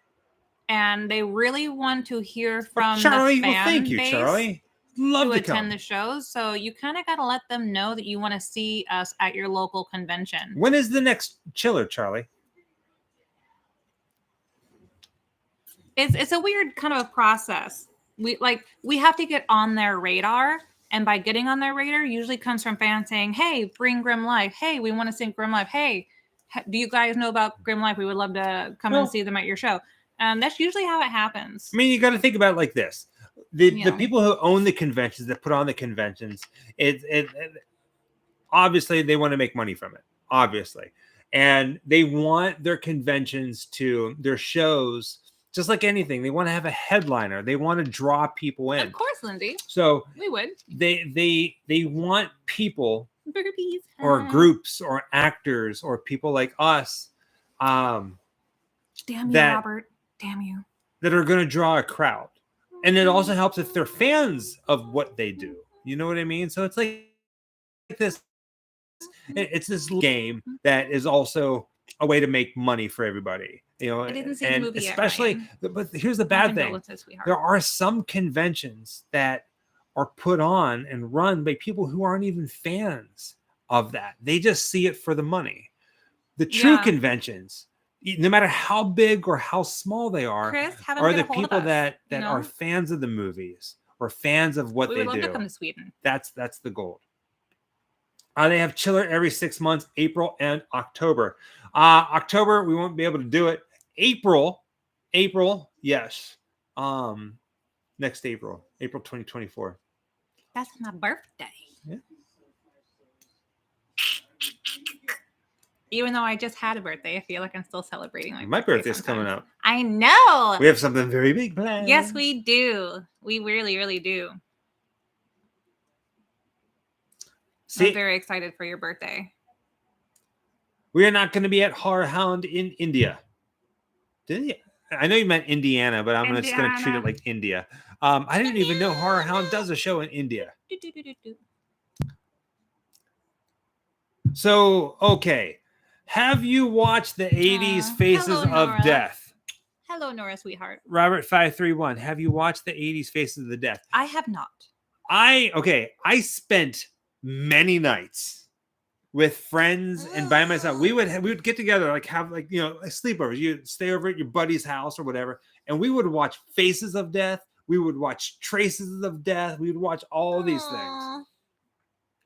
they really want to hear from Charlie, the fan thank you, base. Charlie. Love to attend the shows, so you kind of got to let them know that you want to see us at your local convention. When is the next Chiller, Charlie? It's a weird kind of a process. We have to get on their radar, and by getting on their radar, usually comes from fans saying, "Hey, bring Grim Life. Hey, we want to see Grim Life. Hey, do you guys know about Grim Life? We would love to come and see them at your show." That's usually how it happens. I mean, you got to think about it like this. The people who own the conventions, that put on the conventions, it obviously they want to make money from it, obviously. And they want their conventions their shows, just like anything. They want to have a headliner. They want to draw people in. Of course, Lindsay. So we would. They want people or groups or actors or people like us. Damn you, Robert. Damn you. That are going to draw a crowd. And it also helps if they're fans of what they do. You know what I mean? So it's like this. It's this game that is also a way to make money for everybody. You know, I didn't see the movie especially. Yet, but here's the bad thing: there are some conventions that are put on and run by people who aren't even fans of that. They just see it for the money. The true conventions, no matter how big or how small they are the people that are fans of the movies or fans of what they do. We would love to come to Sweden. That's the goal. They have Chiller every 6 months, April and October. October, we won't be able to do it. April, yes. Next April 2024. That's my birthday. Yeah. Even though I just had a birthday, I feel like I'm still celebrating my birthday's coming up. I know. We have something very big planned. Yes, we do. We really, really do. I'm very excited for your birthday. We are not going to be at Horror Hound in India. Did you? I know you meant Indiana, but I'm just going to treat it like India. I didn't even know Horror Hound does a show in India. So, okay. Have you watched the 80s Faces of Death? Hello, Nora, sweetheart. Robert 531. Have you watched the 80s Faces of the Death? I have not. I spent many nights with friends and by myself. We would get together, have sleepovers. You'd stay over at your buddy's house or whatever, and we would watch Faces of Death. We would watch Traces of Death. We would watch all of these things.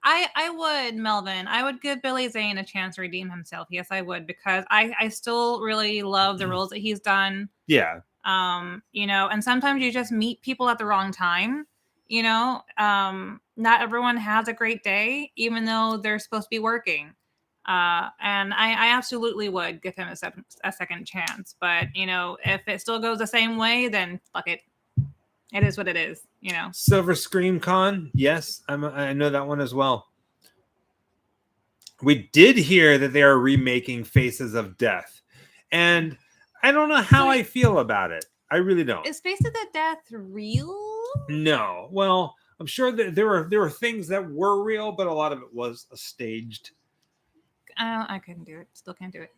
I would, Melvin. I would give Billy Zane a chance to redeem himself. Yes, I would, because I still really love the roles that he's done. Yeah. And sometimes you just meet people at the wrong time. Not everyone has a great day, even though they're supposed to be working. And I absolutely would give him a second chance. But, if it still goes the same way, then fuck it. It is what it is, you know. Silver Scream Con, yes, I know that one as well. We did hear that they are remaking Faces of Death, and I don't know how I feel about it. I really don't. Is Faces of Death real? No. Well, I'm sure that there were things that were real, but a lot of it was staged. I couldn't do it. Still can't do it.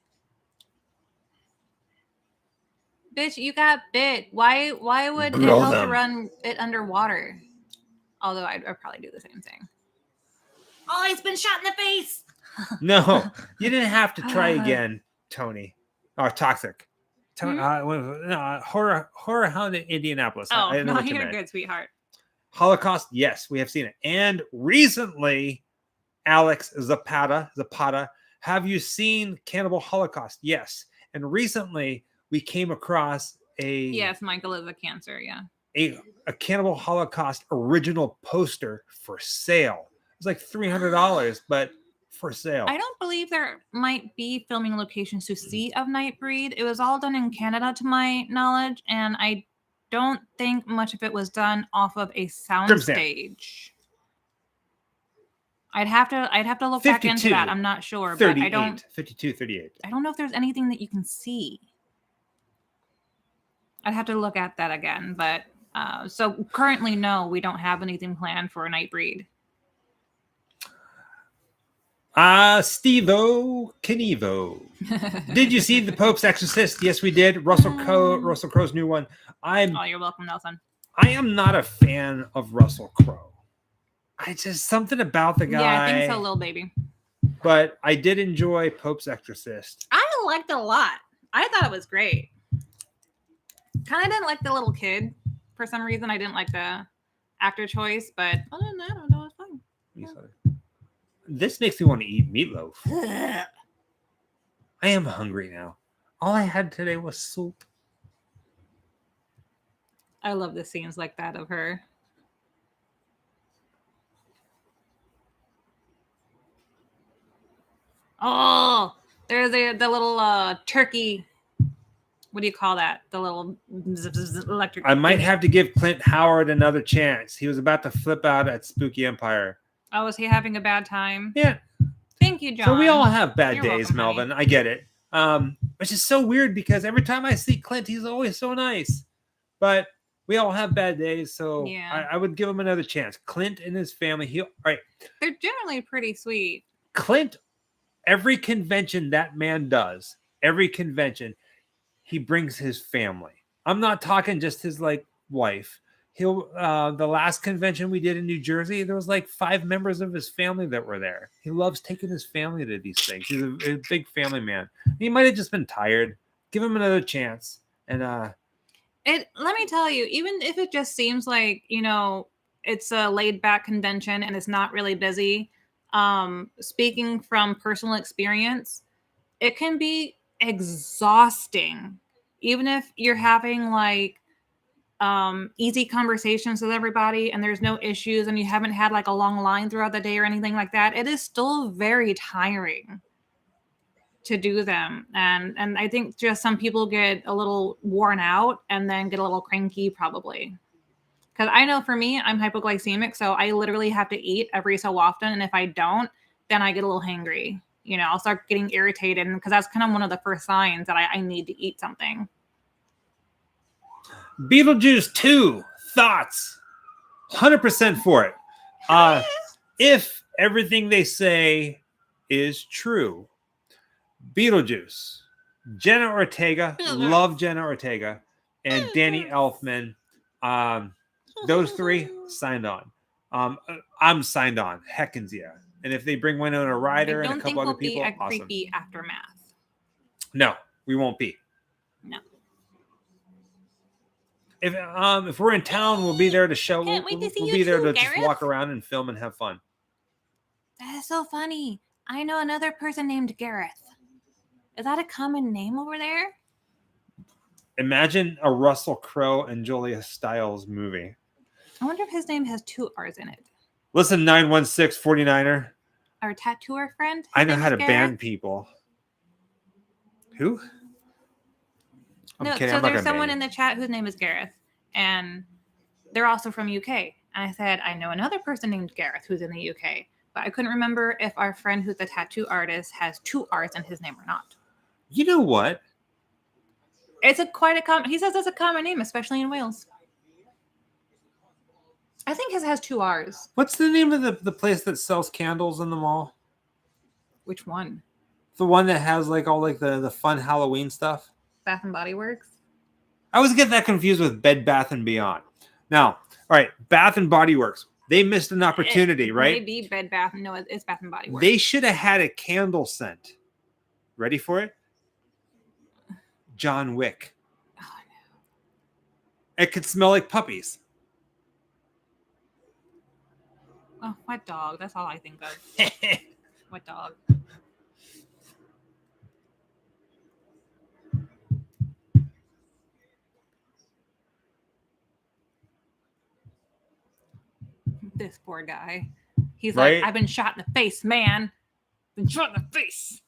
Bitch, you got bit. Why would it help to run it underwater? Although I'd probably do the same thing. Oh, he's been shot in the face. No, you didn't have to try again, Tony. Or Toxic. Horror Hound in Indianapolis. Oh, no, you're good, sweetheart. Holocaust, yes, we have seen it. And recently, Alex Zapata, have you seen Cannibal Holocaust? Yes. And recently, we came across Yes, Michael is a cancer, yeah. A Cannibal Holocaust original poster for sale. It's like $300, but for sale. I don't believe there might be filming locations to see of Nightbreed. It was all done in Canada, to my knowledge, and I don't think much of it was done off of a soundstage. I'd have to look back into that. I'm not sure, but I don't. 52, 38. I don't know if there's anything that you can see. I'd have to look at that again, but so currently, no, we don't have anything planned for a Nightbreed. Steve-O Knievo. Did you see The Pope's Exorcist? Yes, we did. Russell Crowe's new one. Oh, you're welcome, Nelson. I am not a fan of Russell Crowe. I just something about the guy. Yeah, I think so, little baby. But I did enjoy Pope's Exorcist. I liked it a lot. I thought it was great. Kind of didn't like the little kid. For some reason, I didn't like the actor choice, but other than that, I don't know, it's fine. Yeah. This makes me want to eat meatloaf. I am hungry now. All I had today was soup. I love the scenes like that of her. Oh, there's the little turkey. What do you call that? The little electric. I might have to give Clint Howard another chance. He was about to flip out at Spooky Empire. Oh, was he having a bad time? Yeah. Thank you, John. So we all have bad You're days, welcome, Melvin. honey. I get it. Which is so weird because every time I see Clint, he's always so nice. But we all have bad days, so yeah. I would give him another chance. Clint and his family, all right. They're generally pretty sweet. Clint, every convention that man does, every convention, he brings his family. I'm not talking just his wife. He'll the last convention we did in New Jersey, there was 5 members of his family that were there. He loves taking his family to these things. He's a big family man. He might have just been tired. Give him another chance. And let me tell you, even if it just seems like, it's a laid back convention and it's not really busy, speaking from personal experience, it can be exhausting. Even if you're having easy conversations with everybody and there's no issues and you haven't had a long line throughout the day or anything like that, it is still very tiring to do them. And I think just some people get a little worn out and then get a little cranky probably. Because I know for me, I'm hypoglycemic, so I literally have to eat every so often. And if I don't, then I get a little hangry. I'll start getting irritated because that's kind of one of the first signs that I need to eat something. Beetlejuice 2, thoughts? 100% for it. If everything they say is true. Beetlejuice, Jenna Ortega, love Jenna Ortega, and Danny Elfman. Those 3 signed on. I'm signed on. Heckins yeah. And if they bring Winona Ryder and a couple other people, awesome. Creepy aftermath. No, we won't be. No. If we're in town, we'll be there to show. We'll be there to just walk around and film and have fun. That is so funny. I know another person named Gareth. Is that a common name over there? Imagine a Russell Crowe and Julia Stiles movie. I wonder if his name has 2 R's in it. Listen, 916 49er. Our tattooer friend? I know how to ban people. Who? No, so there's someone in the chat whose name is Gareth. And they're also from UK. And I said, I know another person named Gareth who's in the UK, but I couldn't remember if our friend who's a tattoo artist has 2 R's in his name or not. You know what? It's quite a common. He says it's a common name, especially in Wales. I think his has 2 R's. What's the name of the place that sells candles in the mall? Which one? The one that has like all like the fun Halloween stuff. Bath and Body Works. I always get that confused with Bed Bath and Beyond. Now, all right, Bath and Body Works. They missed an opportunity, right? Maybe Bed Bath. No, it's Bath and Body Works. They should have had a candle scent. Ready for it? John Wick. Oh, no. It could smell like puppies. Oh, what dog? That's all I think of. What dog? This poor guy. He's right? Like, I've been shot in the face, man. Been shot in the face.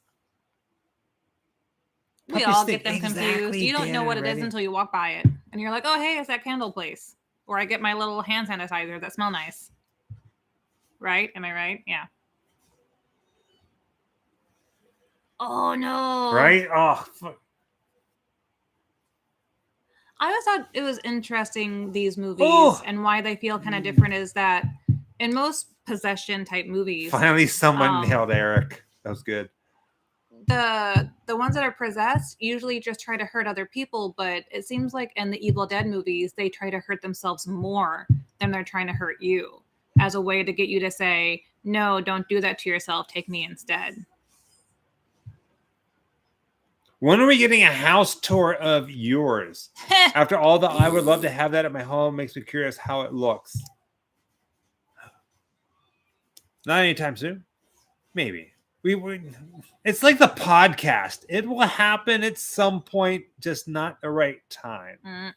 We all get them confused. You don't know what it is until you walk by it. And you're like, oh, hey, it's that candle place. Or I get my little hand sanitizer that smell nice. Right? Am I right? Yeah. Oh, no. Right? Oh, fuck. I always thought it was interesting, these movies, and why they feel kind of different is that in most possession type movies. Finally, someone nailed Eric. That was good. The ones that are possessed usually just try to hurt other people, but it seems like in the Evil Dead movies, they try to hurt themselves more than they're trying to hurt you, as a way to get you to say, no, don't do that to yourself. Take me instead. When are we getting a house tour of yours? After all the, I would love to have that at my home. Makes me curious how it looks. Not anytime soon. Maybe. It's like the podcast. It will happen at some point, just not the right time.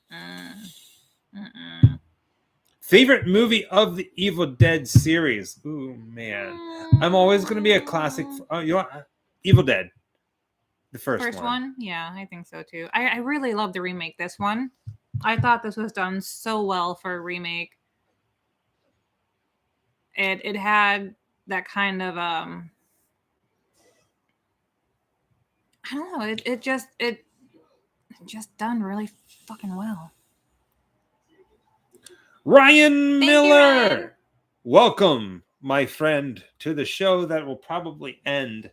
Favorite movie of the Evil Dead series? Ooh, man. I'm always going to be a classic. Oh, you know, Evil Dead. The first one. Yeah, I think so too. I really love the remake. This one, I thought this was done so well for a remake. It had that kind of I don't know. It just done really fucking well. Ryan Miller, you, Ryan. Welcome, my friend, to the show that will probably end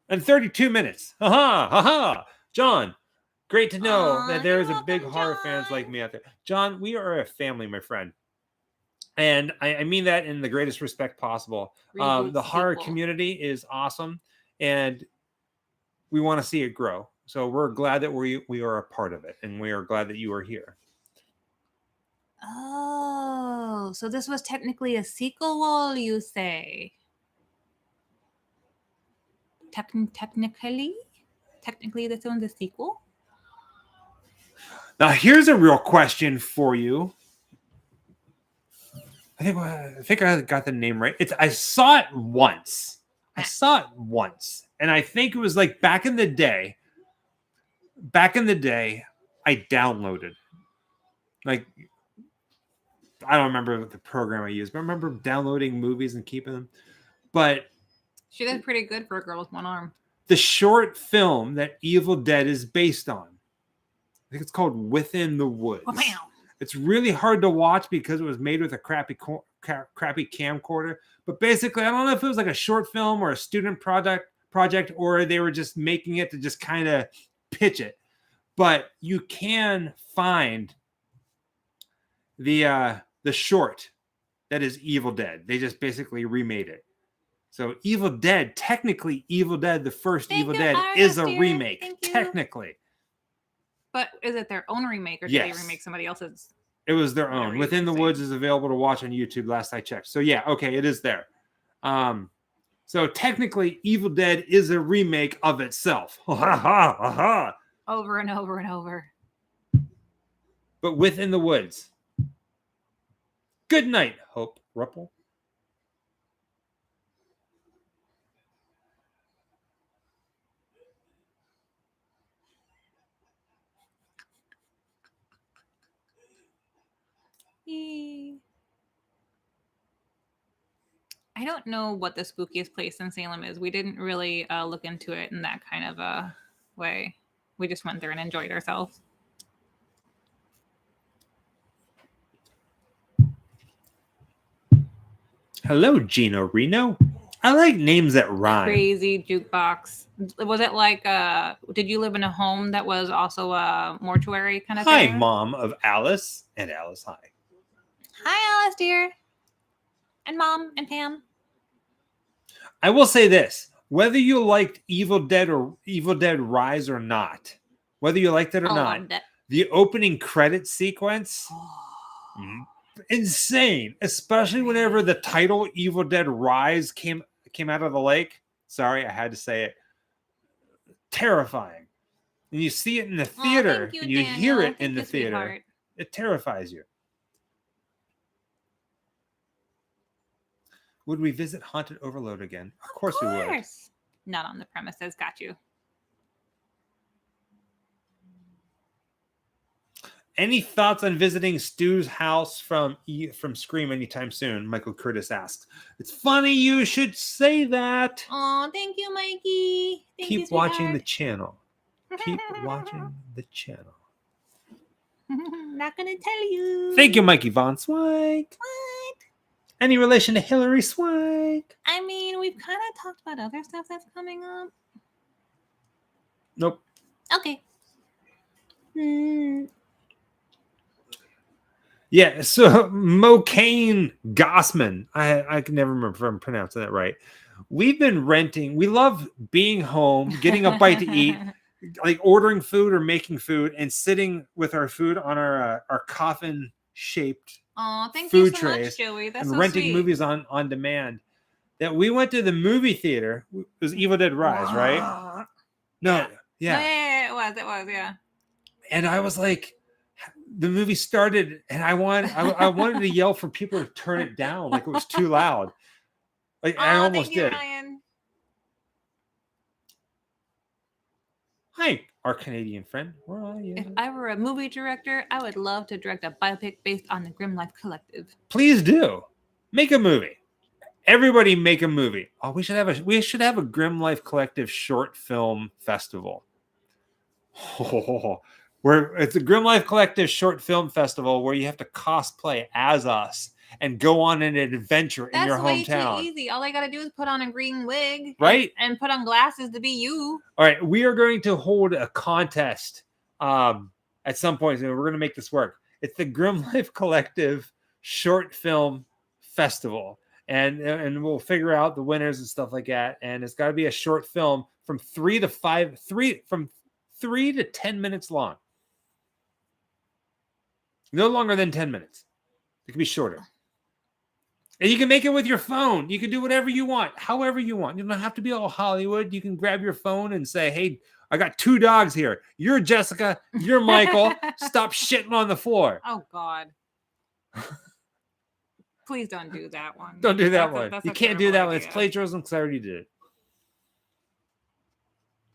in 32 minutes. Ha. John, great to know that there is a big horror fans like me out there. John, we are a family, my friend. And I mean that in the greatest respect possible. The horror community is awesome, and we want to see it grow. So we're glad that we are a part of it, and we are glad that you are here. Oh, so this was technically a sequel, you say? Technically, this one's a sequel. Now, here's a real question for you. I think I got the name right. I saw it once. And I think it was like back in the day. I downloaded. Like, I don't remember the program I used, but I remember downloading movies and keeping them. But she did pretty good for a girl with one arm. The short film that Evil Dead is based on, I think it's called Within the Woods. Oh, man. It's really hard to watch because it was made with a crappy camcorder. But basically, I don't know if it was like a short film or a student project, or they were just making it to just kind of pitch it. But you can find the short that is Evil Dead. They just basically remade it. So Evil Dead, technically Evil Dead, the first Evil Dead is a remake, technically. But is it their own remake, or did they remake somebody else's? It was their own. Within the Woods is available to watch on YouTube, last I checked. So yeah, okay, it is there. So technically Evil Dead is a remake of itself. Over and over and over. But Within the Woods. Good night, Hope Ruppel. I don't know what the spookiest place in Salem is. We didn't really look into it in that kind of a way. We just went there and enjoyed ourselves. Hello, Gino Reno. I like names that rhyme. Crazy jukebox. Was it like did you live in a home that was also a mortuary kind of thing? Hi, Mom of Alice. And Alice, hi. Hi, Alice, dear. And Mom and Pam. I will say this. Whether you liked Evil Dead or Evil Dead Rise or not, whether you liked it or not, the opening credit sequence, insane. Especially whenever the title Evil Dead Rise came out of the lake. Sorry, I had to say it. Terrifying. And you see it in the theater, and you hear it in the theater. Sweetheart. It terrifies you. Would we visit Haunted Overload again? Of course we would. Not on the premises. Got you. Any thoughts on visiting Stu's house from Scream anytime soon? Michael Curtis asks. It's funny you should say that. Oh, thank you, Mikey. Keep watching the channel. Keep watching the channel. Not gonna tell you. Thank you, Mikey Von Zweig. What? Any relation to Hillary Swank? I mean, we've kind of talked about other stuff that's coming up. Nope. Okay. Yeah, so Mocaine Gossman. I can never remember if I'm pronouncing that right. We've been renting. We love being home, getting a bite to eat, like ordering food or making food, and sitting with our food on our coffin-shaped food trays, much, Joey. That's and so renting sweet. movies on demand. That we went to the movie theater. It was Evil Dead Rise, right? No, yeah. It was, yeah. And I was like, the movie started, and I wanted to yell for people to turn it down, like it was too loud. Like I almost did. Ryan. Hi, our Canadian friend. Where are you? If I were a movie director, I would love to direct a biopic based on the Grim Life Collective. Please do. Make a movie. Everybody make a movie. Oh, we should have a Grim Life Collective short film festival. Where it's a Grim Life Collective short film festival where you have to cosplay as us and go on an adventure in your hometown. That's way too easy. All I got to do is put on a green wig, right? And put on glasses to be you. All right, we are going to hold a contest at some point. We're going to make this work. It's the Grim Life Collective short film festival, and we'll figure out the winners and stuff like that. And it's got to be a short film from 3 to 10 minutes long. No longer than 10 minutes. It can be shorter. And you can make it with your phone. You can do whatever you want, however you want. You don't have to be all Hollywood. You can grab your phone and say, hey, I got 2 dogs here. You're Jessica. You're Michael. Stop shitting on the floor. Oh, God. Please don't do that one. Don't do that one. You can't do that one. It's plagiarism because I already did it.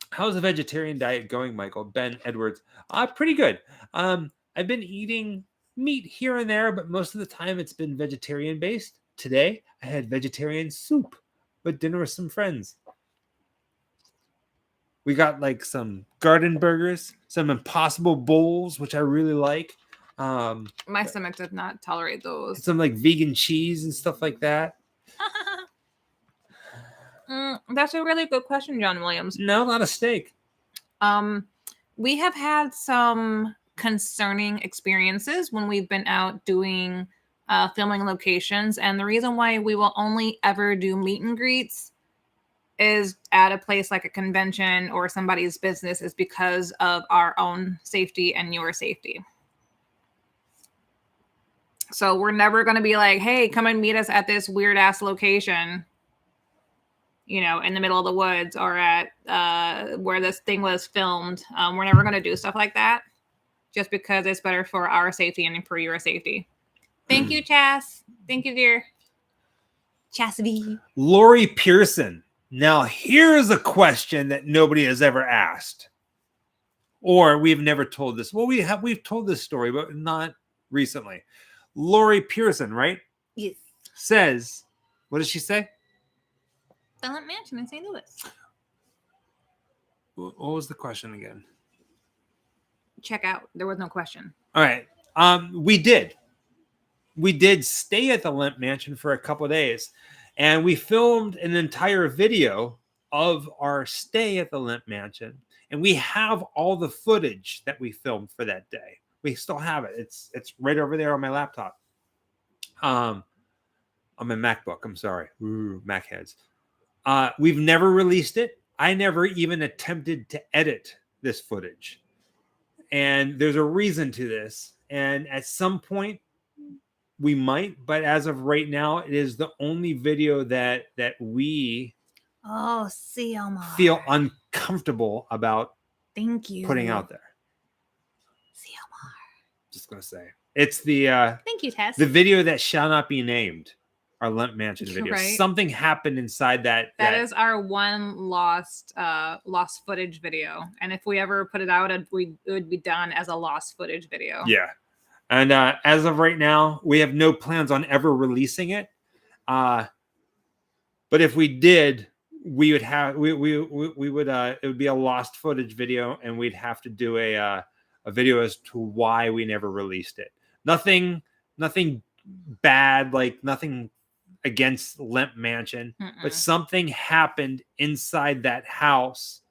How's the vegetarian diet going, Michael? Ben Edwards. Pretty good. I've been eating meat here and there, but most of the time it's been vegetarian based. Today I had vegetarian soup, but dinner with some friends. We got like some garden burgers, some Impossible Bowls, which I really like. My stomach does not tolerate those. Some like vegan cheese and stuff like that. That's a really good question, John Williams. No, not a steak. We have had some concerning experiences when we've been out doing filming locations, and the reason why we will only ever do meet and greets is at a place like a convention or somebody's business is because of our own safety and your safety. So we're never going to be like, hey, come and meet us at this weird ass location, you know, in the middle of the woods or at where this thing was filmed. We're never going to do stuff like that just because it's better for our safety and for your safety. Thank you, Chas. Thank you, dear. Chastity. Lori Pearson. Now, here's a question that nobody has ever asked. Or we've never told this. Well, we've told this story, but not recently. Lori Pearson, right? Yes. Says, what does she say? the Limp Mansion in St. Louis. What was the question again? Check out. There was no question. All right. We did stay at the Limp Mansion for a couple of days, and we filmed an entire video of our stay at the Limp Mansion, and we have all the footage that we filmed for that day. We still have it. It's right over there on my laptop. On my MacBook. I'm sorry. Ooh, Mac heads. We've never released it. I never even attempted to edit this footage. And there's a reason to this. And at some point we might, but as of right now, it is the only video that we feel uncomfortable about putting out there. Just gonna say. It's the thank you, Tess. The video that shall not be named. Our Limp Mansion video. Right. Something happened inside that. That is our one lost footage video. And if we ever put it out, it would be done as a lost footage video. Yeah. And as of right now, we have no plans on ever releasing it. But if we did, we would have we would it would be a lost footage video, and we'd have to do a video as to why we never released it. Nothing bad, like nothing against Limp Mansion, but something happened inside that house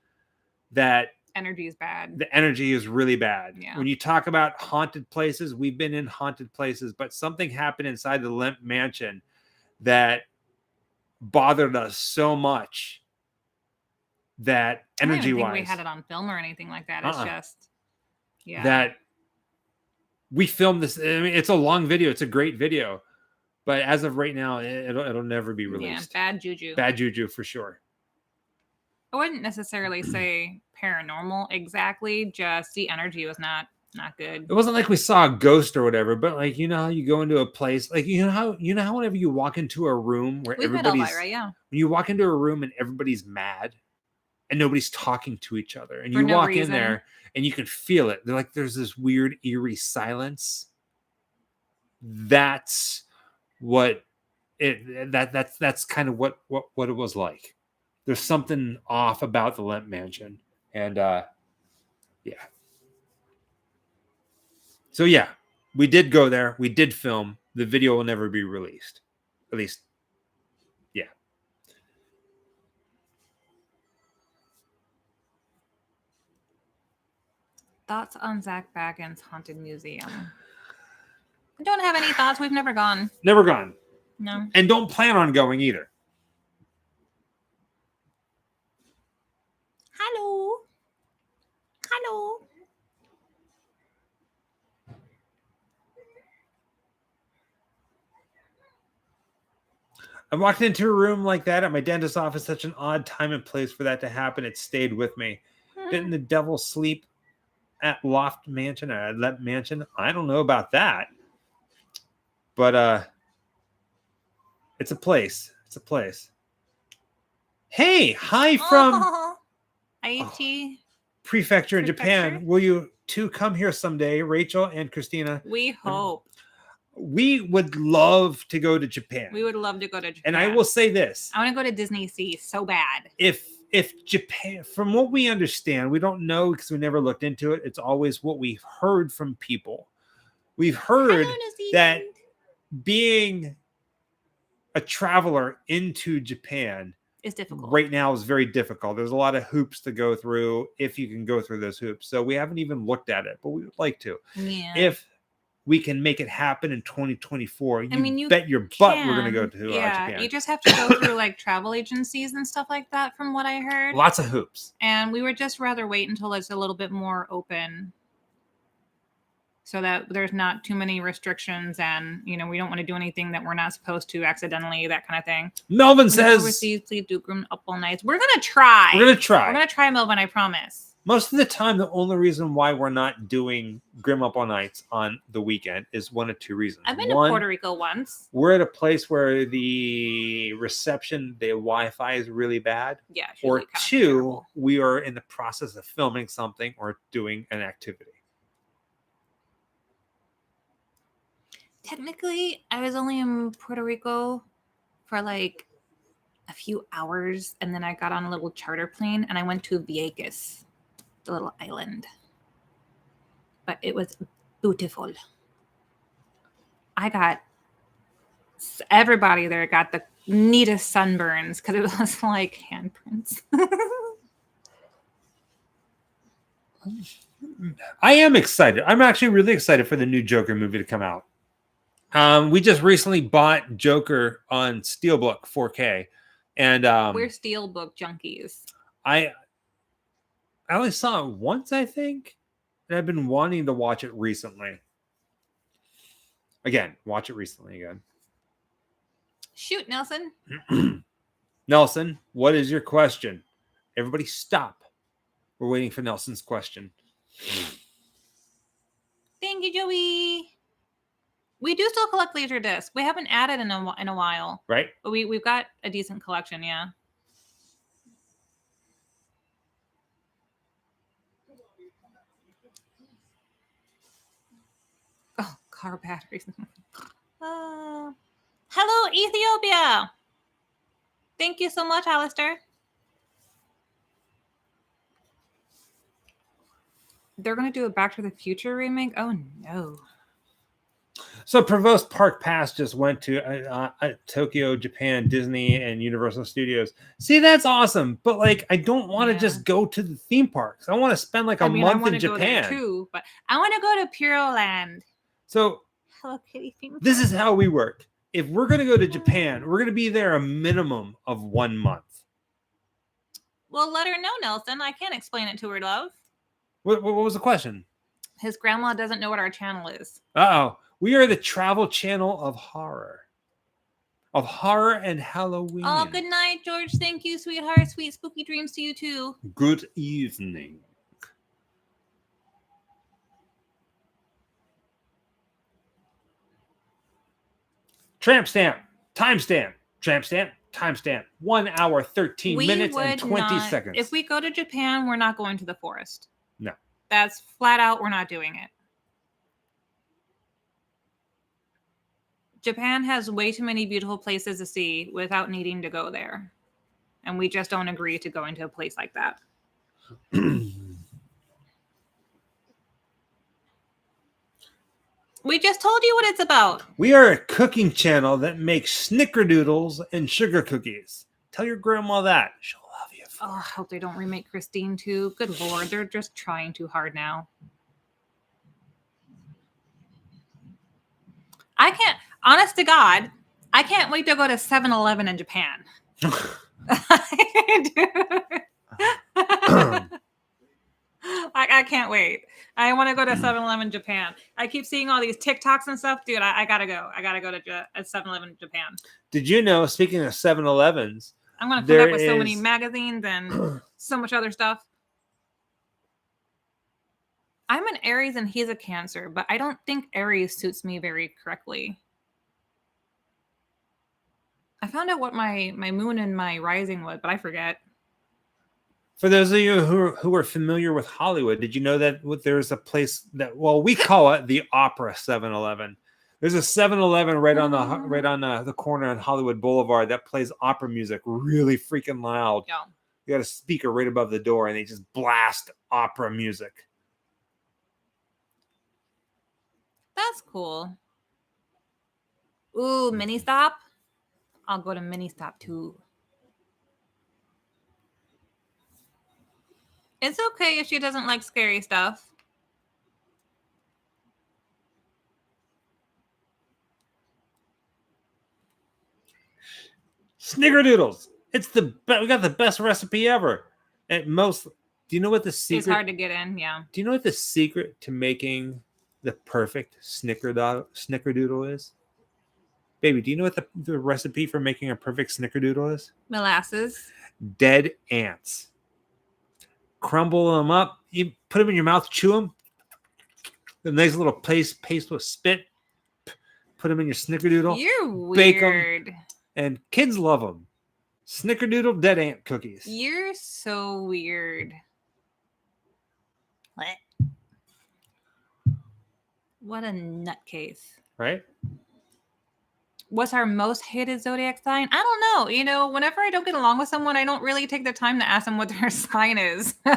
that energy is bad. The energy is really bad. Yeah. When you talk about haunted places, we've been in haunted places, but something happened inside the Limp Mansion that bothered us so much that energy wise, I don't think we had it on film or anything like that. It's just that we filmed this. I mean, it's a long video. It's a great video. But as of right now, it'll never be released. Yeah, bad juju. Bad juju for sure. I wouldn't necessarily say paranormal exactly. Just the energy was not good. It wasn't like we saw a ghost or whatever, but like how you go into a place, like you know how whenever you walk into a room where everybody's right? Yeah. When you walk into a room and everybody's mad and nobody's talking to each other, and you walk in there and you can feel it. They're like there's this weird eerie silence. That's what that's kind of what it was like. There's something off about the Limp Mansion, and so we did go there, we did film. The video will never be released, at least. Thoughts on Zach Bagans' Haunted Museum? I don't have any thoughts. We've never gone. Never gone. No. And don't plan on going either. Hello. I walked into a room like that at my dentist's office. Such an odd time and place for that to happen. It stayed with me. Didn't the devil sleep at Loft Mansion or at Limp Mansion? I don't know about that. But it's a place. It's a place. Hey, hi from Aichi Prefecture in Japan. Will you two come here someday, Rachel and Christina? We hope. We would love to go to Japan. We would love to go to Japan. And I will say this. I want to go to Disney Sea so bad. If Japan, from what we understand, we don't know because we never looked into it. It's always what we've heard from people. We've heard that being a traveler into Japan is difficult. Right now is very difficult. There's a lot of hoops to go through if you can go through those hoops. So we haven't even looked at it, but we would like to. Yeah. If we can make it happen in 2024, you bet your butt we're going to go to Japan. You just have to go through like travel agencies and stuff like that from what I heard. Lots of hoops. And we would just rather wait until it's a little bit more open so that there's not too many restrictions and, we don't want to do anything that we're not supposed to accidentally, that kind of thing. Melvin says... Overseas, please do Grim Up All Nights. We're going to try. We're going to try, Melvin, I promise. Most of the time, the only reason why we're not doing Grim Up All Nights on the weekend is one of two reasons. I've been to Puerto Rico once. We're at a place where the reception, the Wi-Fi is really bad. Yeah. Or two, we are in the process of filming something or doing an activity. Technically, I was only in Puerto Rico for like a few hours, and then I got on a little charter plane and I went to Vieques, the little island. But it was beautiful. Everybody there got the neatest sunburns because it was like handprints. I am excited. I'm actually really excited for the new Joker movie to come out. We just recently bought Joker on Steelbook 4K, and we're Steelbook junkies. I only saw it once, I think, and I've been wanting to watch it recently. Watch it recently again. Shoot, Nelson. Nelson, what is your question? Everybody stop. We're waiting for Nelson's question. Thank you, Joey. We do still collect laser discs. We haven't added in a while. Right? But we've got a decent collection, yeah. Oh, car batteries. Hello, Ethiopia. Thank you so much, Alistair. They're going to do a Back to the Future remake? Oh, no. So Provost Park Pass just went to Tokyo, Japan, Disney, and Universal Studios. See, that's awesome. But like, I don't want to just go to the theme parks. I want to spend like a month in Japan. Go there too, but I want to go to Puro Land. So Hello Kitty theme park. This is how we work. If we're going to go to Japan, we're going to be there a minimum of 1 month. Well, let her know, Nelson. I can't explain it to her, love. What was the question? His grandma doesn't know what our channel is. Uh-oh. We are the travel channel of horror. Of horror and Halloween. Oh, good night, George. Thank you, sweetheart. Sweet spooky dreams to you, too. Good evening. Tramp stamp. Timestamp. Tramp stamp. Timestamp. 1 hour, 13 minutes, and 20 seconds. If we go to Japan, we're not going to the forest. No. That's flat out, we're not doing it. Japan has way too many beautiful places to see without needing to go there. And we just don't agree to going to a place like that. We just told you what it's about. We are a cooking channel that makes snickerdoodles and sugar cookies. Tell your grandma that. She'll love you. I hope they don't remake Christine too. Good Lord, they're just trying too hard now. I can't, honest to God, I can't wait to go to 7-Eleven in Japan. I can't wait. I want to go to 7-Eleven Japan. I keep seeing all these TikToks and stuff. Dude, I gotta go. I gotta go to 7-Eleven Japan. Did you know, speaking of 7-Elevens, I'm going to come back with so many magazines and so much other stuff. I'm an Aries and he's a Cancer, but I don't think Aries suits me very correctly. I found out what my moon and my rising was, but I forget. For those of you who are familiar with Hollywood, did you know that there's a place that, well, we call it the Opera 7-Eleven. There's a 7-Eleven right on the corner on Hollywood Boulevard that plays opera music really freaking loud. Yeah. You got a speaker right above the door, and they just blast opera music. That's cool. Ooh, Mini Stop. I'll go to Mini Stop too. It's okay if she doesn't like scary stuff. Snickerdoodles. We got the best recipe ever. At most, do you know what the secret? It's hard to get in, yeah. Do you know what the secret to making the perfect snickerdoodle is? Baby, do you know what the recipe for making a perfect snickerdoodle is? Molasses. Dead ants. Crumble them up. You put them in your mouth, chew them. The nice little paste with spit. Put them in your snickerdoodle. You're weird. Bake them, and kids love them. Snickerdoodle dead ant cookies. You're so weird. What a nutcase. Right? What's our most hated zodiac sign? I don't know. You know, whenever I don't get along with someone, I don't really take the time to ask them what their sign is. I'm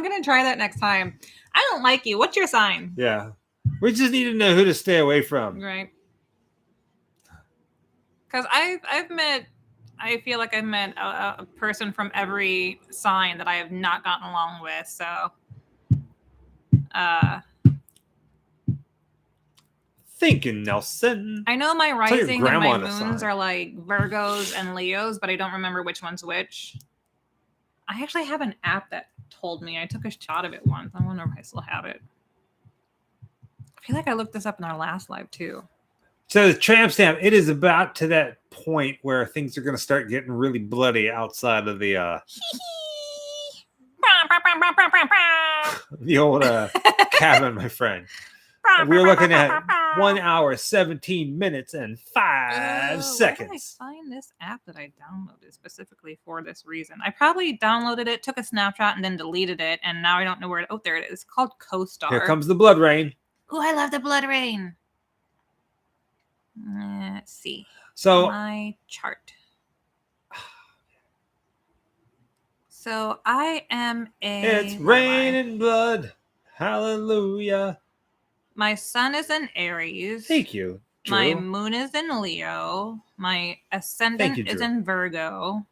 gonna try that next time. I don't like you. What's your sign? Yeah. We just need to know who to stay away from. Right. Because I've met, I feel like I've met a person from every sign that I have not gotten along with. So, Thinking, Nelson. I know my rising and my moons are like Virgos and Leos, but I don't remember which one's which. I actually have an app that told me. I took a shot of it once. I wonder if I still have it. I feel like I looked this up in our last live too. So the tramp stamp, it is about to that point where things are going to start getting really bloody outside of the the old cabin, my friend. We're looking at 1 hour, 17 minutes, and 5 seconds. Where did I find this app that I downloaded specifically for this reason? I probably downloaded it, took a snapshot, and then deleted it, and now I don't know where it. Oh, there it is. It's called CoStar. Here comes the blood rain. Oh, I love the blood rain. Let's see. So my chart. So I am it's rain and blood. Hallelujah. My sun is in Aries. Thank you, Drew. My moon is in Leo. My ascendant is in Virgo.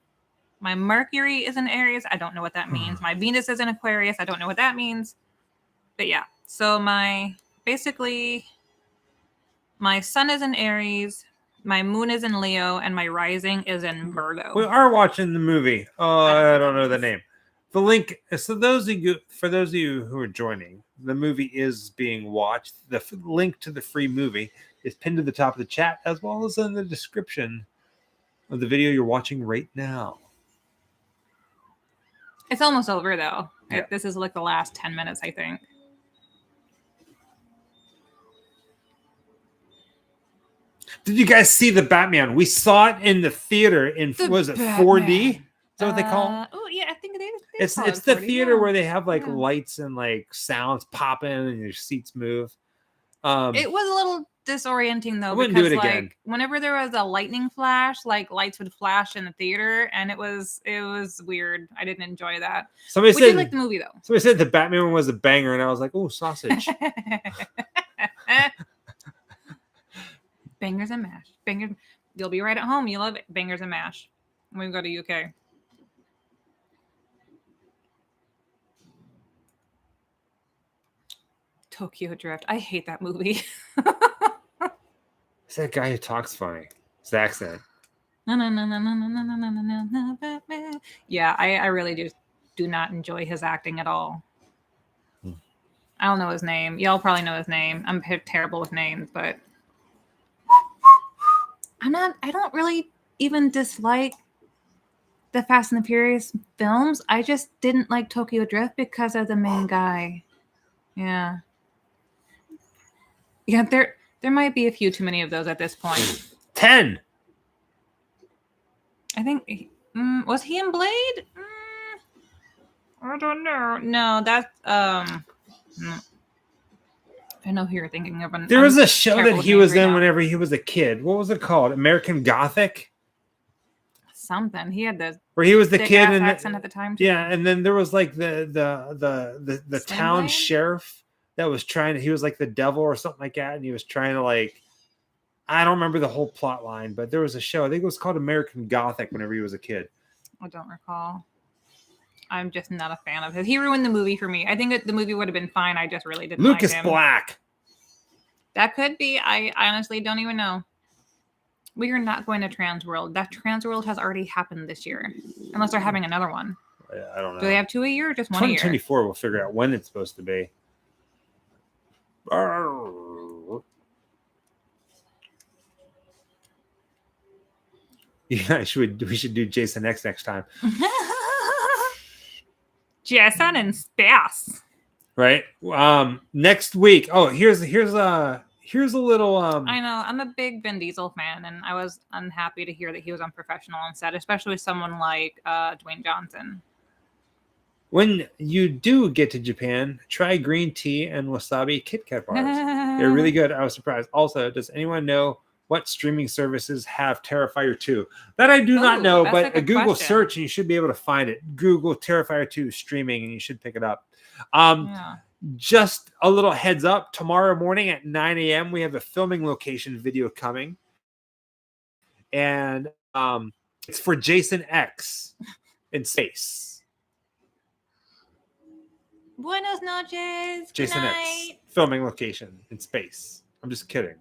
My Mercury is in Aries. I don't know what that means. My Venus is in Aquarius. I don't know what that means. But yeah, so basically my sun is in Aries, my moon is in Leo, and my rising is in Virgo. We are watching the movie. Oh, I don't know the name. The link. So for those of you who are joining, the movie is being watched. The link to the free movie is pinned to the top of the chat, as well as in the description of the video you're watching right now. It's almost over though. Yeah. This is like the last 10 minutes, I think. Did you guys see the Batman? We saw it in the theater was it 4D? Is that what they call it? Oh yeah, I think they It's the theater where they have like lights and like sounds popping and your seats move. It was a little disorienting though. I wouldn't do it again. Whenever there was a lightning flash, like lights would flash in the theater, and it was weird. I didn't enjoy that. We did like the movie though. Somebody said the Batman was a banger, and I was like, oh, sausage. Bangers and mash. Bangers. You'll be right at home. You love it. Bangers and mash. When we go to UK. Tokyo Drift. I hate that movie. It's that guy who talks funny. His accent. Yeah, I really do not enjoy his acting at all. I don't know his name. Y'all probably know his name. I'm terrible with names, but I don't really even dislike the Fast and the Furious films. I just didn't like Tokyo Drift because of the main guy. Yeah. Yeah, there might be a few too many of those at this point. 10. I think was he in Blade? I don't know. No, that's I know who you're thinking of. There was a show that he was in whenever he was a kid. What was it called? American Gothic? Something. He had the where he was the kid and accent at the time. Too. Yeah, and then there was like the town sheriff that was he was like the devil or something like that, and he was trying to like, I don't remember the whole plot line, but there was a show. I think it was called American Gothic whenever he was a kid. I don't recall. I'm just not a fan of his. He ruined the movie for me. I think that the movie would have been fine. I just really didn't like him. Lucas Black. That could be. I honestly don't even know. We are not going to Transworld. That Transworld has already happened this year. Unless they're having another one. I don't know. Do they have 2 a year or just 1 a year? 2024, we'll figure out when it's supposed to be. Yeah, we should do Jason X next time. Jason in space. Right. Next week. Oh, here's a little. I know. I'm a big Vin Diesel fan, and I was unhappy to hear that he was unprofessional on set, especially with someone like Dwayne Johnson. When you do get to Japan, try green tea and wasabi Kit Kat bars. They're really good. I was surprised. Also, does anyone know what streaming services have Terrifier 2? That I do not know, but a Google search and you should be able to find it. Google Terrifier 2 streaming and you should pick it up. Just a little heads up, tomorrow morning at 9 a.m. we have a filming location video coming. And it's for Jason X in space. Buenos noches. Jason X filming location in space. I'm just kidding.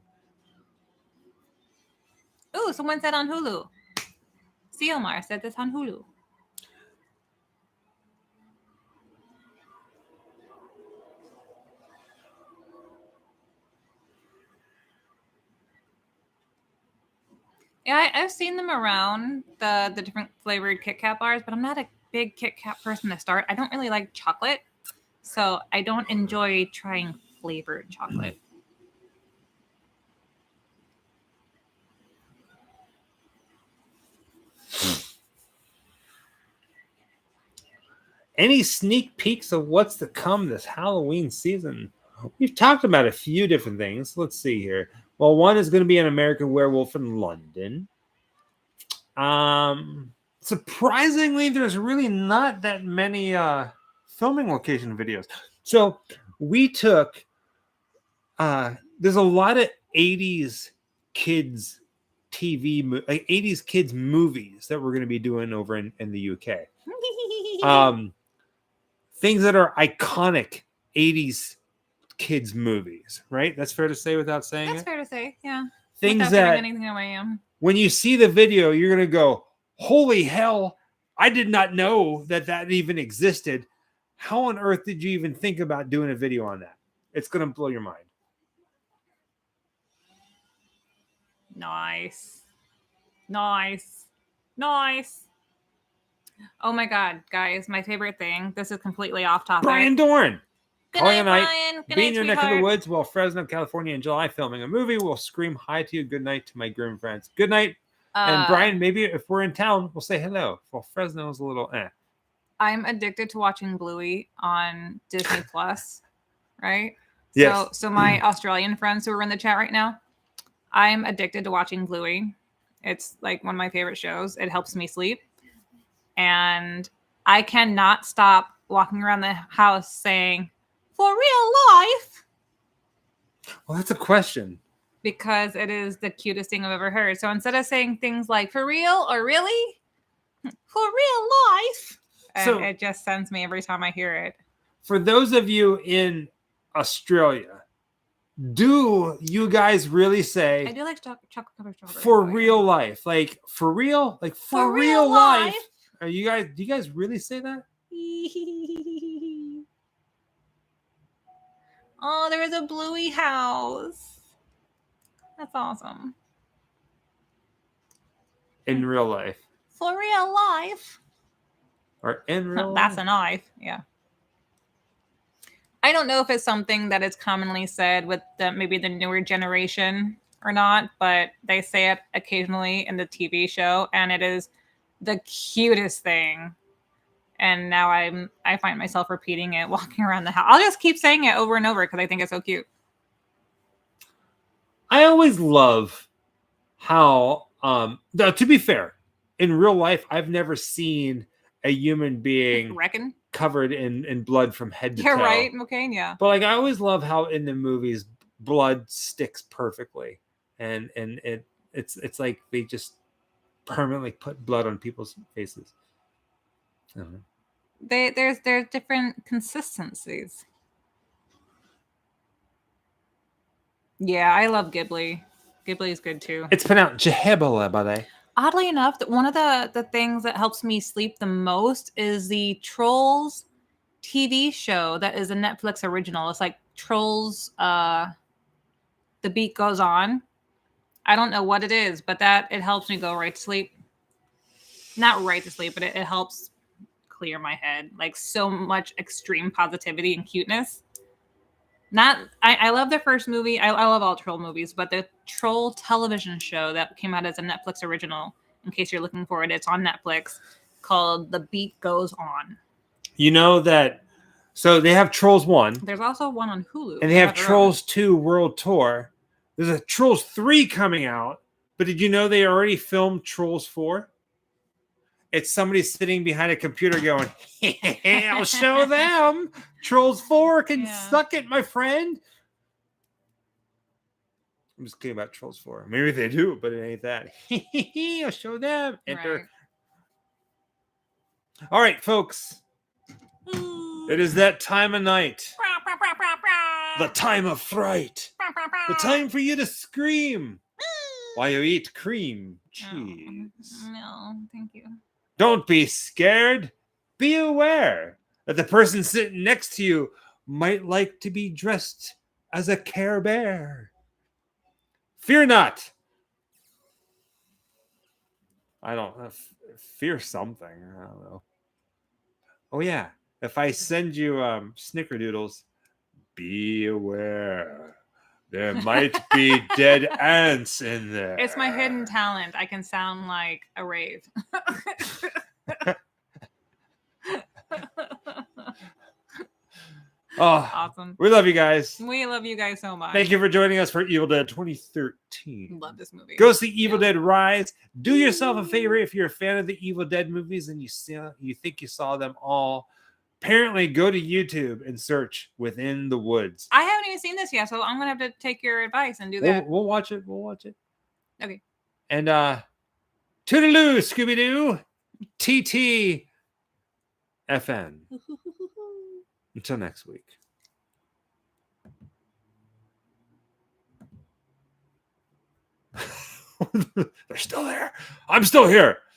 Oh, someone said on Hulu. Ciomar said this on Hulu. Yeah, I've seen them around, the different flavored Kit Kat bars, but I'm not a big Kit Kat person to start. I don't really like chocolate, so I don't enjoy trying flavored chocolate. Any sneak peeks of what's to come this Halloween season? We've talked about a few different things. Let's see here. Well, one is going to be an American Werewolf in London. Surprisingly, there's really not that many filming location videos. So we took there's a lot of 80s kids TV, like 80s kids movies that we're going to be doing over in the UK. Things that are iconic 80s kids movies, right? That's fair to say without saying That's fair to say, yeah. Things without that anything away, yeah. When you see the video, you're going to go, holy hell, I did not know that even existed. How on earth did you even think about doing a video on that? It's going to blow your mind. Nice. Oh my God, guys, my favorite thing. This is completely off topic. Brian Dorn. Good night, Brian. Be in your neck of the woods while Fresno, California in July filming a movie. We'll scream hi to you. Good night to my grim friends. Good night. And Brian, maybe if we're in town, we'll say hello. Well, Fresno is a little I'm addicted to watching Bluey on Disney Plus, right? Yes. So my Australian friends who are in the chat right now, I'm addicted to watching Bluey. It's like one of my favorite shows. It helps me sleep. And I cannot stop walking around the house saying, for real life. Well, that's a question. Because it is the cutest thing I've ever heard. So instead of saying things like, for real or really, for real life, so, it just sends me every time I hear it. For those of you in Australia, do you guys really say, I do like chocolate covered strawberries. For real life? Like, for real? Like, for real life? Do you guys really say that? Oh, there is a Bluey house. That's awesome. In real life. For real life. Or in real life. That's a knife, yeah. I don't know if it's something that is commonly said with maybe the newer generation or not, but they say it occasionally in the TV show, and it is the cutest thing. And now I find myself repeating it, walking around the house. I'll just keep saying it over and over because I think it's so cute. I always love how, to be fair, in real life, I've never seen a human being covered in blood from head to toe. You're right, okay, yeah. But like, I always love how in the movies, blood sticks perfectly, and it's like they just permanently put blood on people's faces. There's different consistencies. Yeah, I love Ghibli. Ghibli is good too. It's pronounced Jehebele, buddy. Oddly enough, one of the things that helps me sleep the most is the Trolls TV show that is a Netflix original. It's like Trolls, The Beat Goes On. I don't know what it is, but it helps me go right to sleep. Not right to sleep, but it helps clear my head. Like so much extreme positivity and cuteness. I love the first movie. I love all Troll movies, but the Troll television show that came out as a Netflix original, in case you're looking for it, it's on Netflix, called The Beat Goes On. You know that. So they have Trolls 1. There's also one on Hulu. And they have Trolls 2 World Tour. There's a Trolls 3 coming out. But did you know they already filmed Trolls 4? It's somebody sitting behind a computer going, I'll show them. Trolls 4 can suck it, my friend. I'm just kidding about Trolls 4. Maybe they do, but it ain't that. I'll show them. Enter. Right. All right, folks. It is that time of night. The time of fright. The time for you to scream while you eat cream cheese. No, thank you. Don't be scared. Be aware that the person sitting next to you might like to be dressed as a Care Bear. Fear not. I don't fear something. I don't know. Oh, yeah. If I send you snickerdoodles, be aware. There might be dead ants in there. It's my hidden talent. I can sound like a rave. Oh, awesome. We love you guys. We love you guys so much. Thank you for joining us for Evil Dead 2013. Love this movie. Go see Evil Dead Rise. Do yourself a favor if you're a fan of the Evil Dead movies and you think you saw them all. Apparently, go to YouTube and search Within the Woods. I haven't even seen this yet, so I'm going to have to take your advice and do that. We'll watch it. We'll watch it. Okay. And toodaloo, Scooby-Doo. TT FN. Until next week. They're still there. I'm still here.